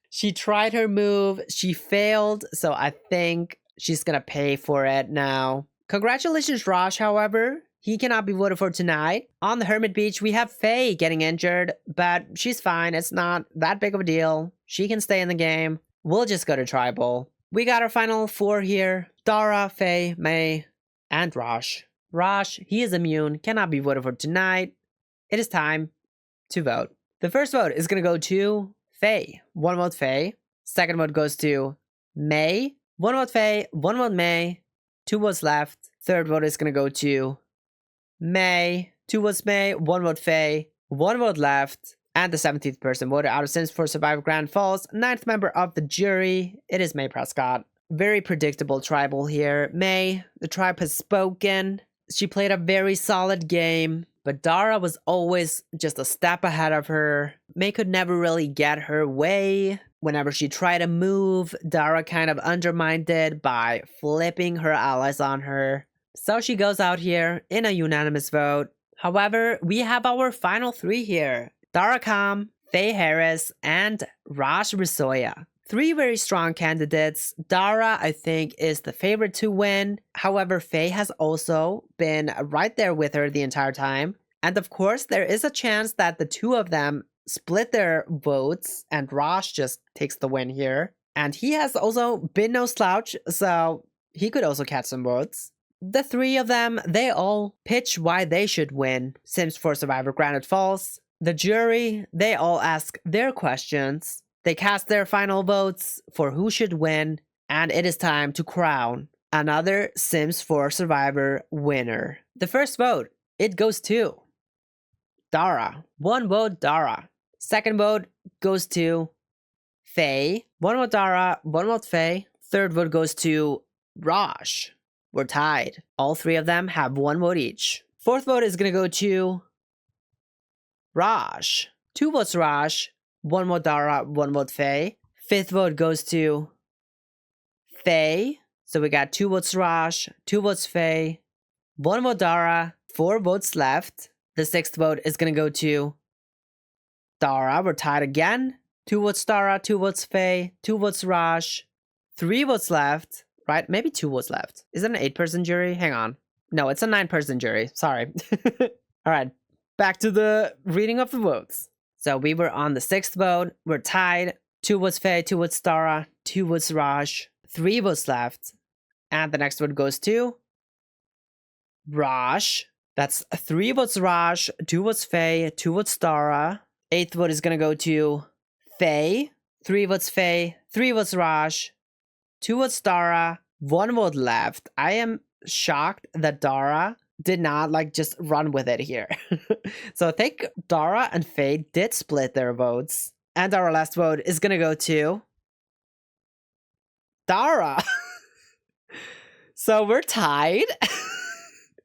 She tried her move. She failed. So I think she's going to pay for it now. Congratulations, Raj, however. He cannot be voted for tonight. On the Hermit Beach, we have Faye getting injured, but she's fine. It's not that big of a deal. She can stay in the game. We'll just go to Tribal. We got our final 4 here. Dara, Faye, May, and Raj. Raj, he is immune. Cannot be voted for tonight. It is time to vote. The first vote is going to go to Faye. 1 vote Faye. Second vote goes to May. 1 vote Faye. 1 vote May. 2 votes left. Third vote is going to go to May. 2 votes May, 1 vote Faye, 1 vote left. And the 17th person voted out of Sims 4 Survivor Grand Falls, 9th member of the jury. It is May Prescott. Very predictable tribal here. May, the tribe has spoken. She played a very solid game, but Dara was always just a step ahead of her. May could never really get her way. Whenever she tried to move, Dara kind of undermined it by flipping her allies on her. So she goes out here in a unanimous vote. However, we have our final 3 here. Dara Kam, Faye Harris, and Raj Risoya. 3 very strong candidates. Dara, I think, is the favorite to win. However, Faye has also been right there with her the entire time. And of course, there is a chance that the 2 of them split their votes and Raj just takes the win here. And he has also been no slouch, so he could also catch some votes. The 3 of them, they all pitch why they should win Sims 4 Survivor Granite Falls. The jury, they all ask their questions. They cast their final votes for who should win, and it is time to crown another Sims 4 Survivor winner. The first vote, it goes to Dara. 1 vote Dara. Second vote goes to Faye. 1 vote Dara, 1 vote Faye. Third vote goes to Raj. We're tied. All 3 of them have 1 vote each. Fourth vote is gonna go to Raj. 2 votes Raj, 1 vote Dara, 1 vote Faye. Fifth vote goes to Faye. So we got 2 votes Raj, 2 votes Faye, 1 vote Dara, 4 votes left. The 6th vote is gonna go to Dara. We're tied again. 2 votes Dara, 2 votes Faye, 2 votes Raj, 3 votes left. Right? Maybe 2 votes left. Is it an 8-person jury? Hang on. No, it's a 9-person jury. Sorry. All right. Back to the reading of the votes. So we were on the 6th vote. We're tied. 2 votes Faye, 2 votes Dara, 2 votes Raj, 3 votes left. And the next vote goes to Raj. That's 3 votes Raj, 2 votes Faye, 2 votes Dara. 8th vote is going to go to Faye. 3 votes Faye, 3 votes Raj, 2 votes Dara, 1 vote left. I am shocked that Dara did not just run with it here. So I think Dara and Faye did split their votes. And our last vote is gonna go to Dara. So we're tied.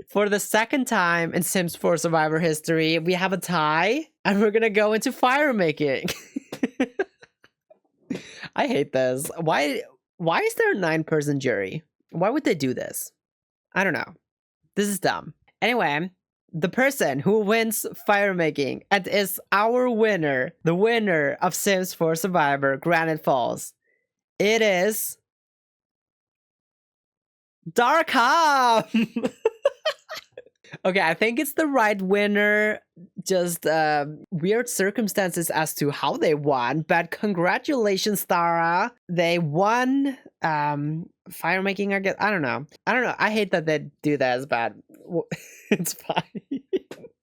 For the second time in Sims 4 Survivor history, we have a tie. And we're gonna go into fire making. I hate this. Why is there a 9-person jury? Why would they do this? I don't know. This is dumb. Anyway, the person who wins fire making and is our winner, the winner of Sims 4 Survivor Granite Falls, it is Dara Kam. Okay, I think it's the right winner. Just weird circumstances as to how they won, but congratulations, Dara. They won fire making, I guess. I don't know. I hate that they do that, but it's fine.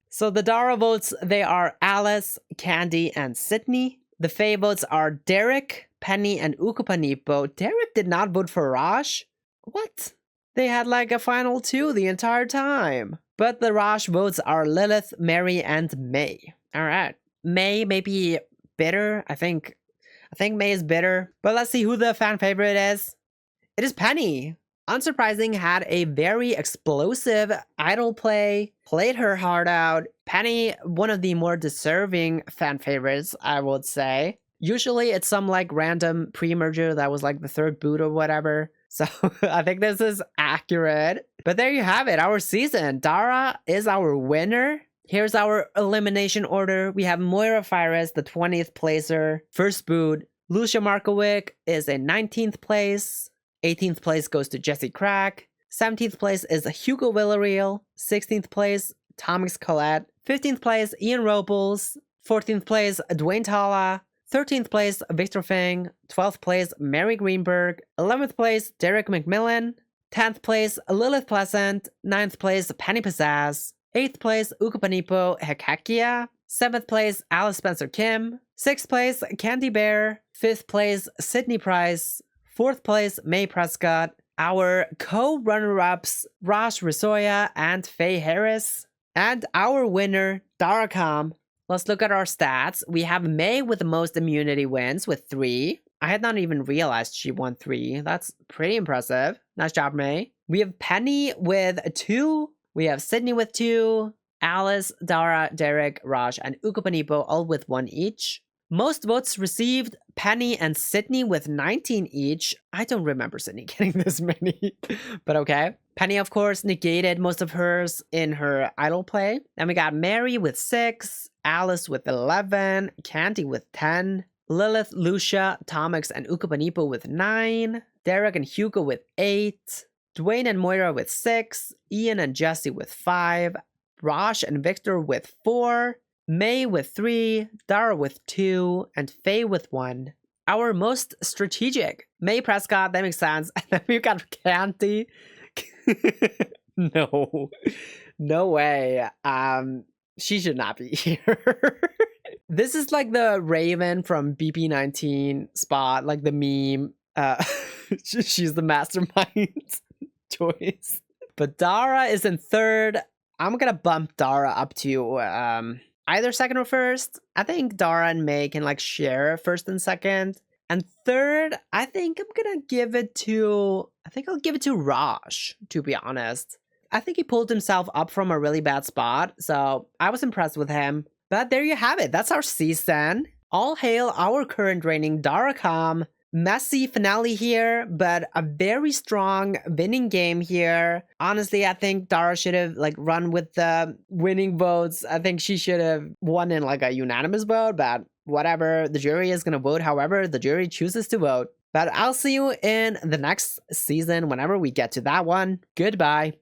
So the Dara votes, they are Alice, Candy, and Sydney. The Faye votes are Derek, Penny, and Ukupanipo. Derek did not vote for Raj. What? They had a final 2 the entire time. But the Raj votes are Lilith, Mary, and May. Alright. May may be bitter. I think May is bitter. But let's see who the fan favorite is. It is Penny. Unsurprising, had a very explosive idol play. Played her heart out. Penny, one of the more deserving fan favorites, I would say. Usually it's some random pre-merger that was the 3rd boot or whatever. So I think this is accurate. But there you have it, our season. Dara is our winner. Here's our elimination order. We have Moira Fires, the 20th placer, first boot. Lucia Markowick is in 19th place. 18th place goes to Jesse Crack. 17th place is Hugo Villarreal. 16th place, Thomas Collette. 15th place, Ian Robles. 14th place, Dwayne Tala. 13th place, Victor Fang. 12th place, Mary Greenberg. 11th place, Derek McMillan. 10th place, Lilith Pleasant. 9th place, Penny Pizzazz. 8th place, Ukupanipo Hekakia. 7th place, Alice Spencer Kim. 6th place, Candy Bear. 5th place, Sydney Price. 4th place, May Prescott. Our co-runner-ups, Raj Risoya and Faye Harris. And our winner, Darakam. Let's look at our stats. We have May with the most immunity wins with 3. I had not even realized she won 3. That's pretty impressive. Nice job, May. We have Penny with 2. We have Sydney with 2. Alice, Dara, Derek, Raj, and Ukupanipo all with 1 each. Most votes received, Penny and Sydney with 19 each. I don't remember Sydney getting this many, but okay. Penny, of course, negated most of hers in her idol play. Then we got Mary with 6, Alice with 11, Candy with 10, Lilith, Lucia, Tomix, and Ukupanipo with 9, Derek and Hugo with 8, Dwayne and Moira with 6, Ian and Jesse with 5, Raj and Victor with 4, May with 3, Dara with 2, and Faye with 1. Our most strategic, May Prescott, that makes sense. And then we've got Candy. No, no way. She should not be here. This is like the Raven from BP19 spot, like the meme. She's the mastermind choice. But Dara is in 3rd. I'm gonna bump Dara up to either 2nd or 1st. I think Dara and May can like share 1st and 2nd. And 3rd, I think I'll give it to Raj, to be honest. I think he pulled himself up from a really bad spot, so I was impressed with him. But there you have it. That's our season. All hail our current reigning Darakam. Messy finale here, but a very strong winning game here. Honestly, I think Dara should have like run with the winning votes. I think she should have won in like a unanimous vote, but whatever. The jury is gonna vote however the jury chooses to vote. But I'll see you in the next season whenever we get to that one. Goodbye.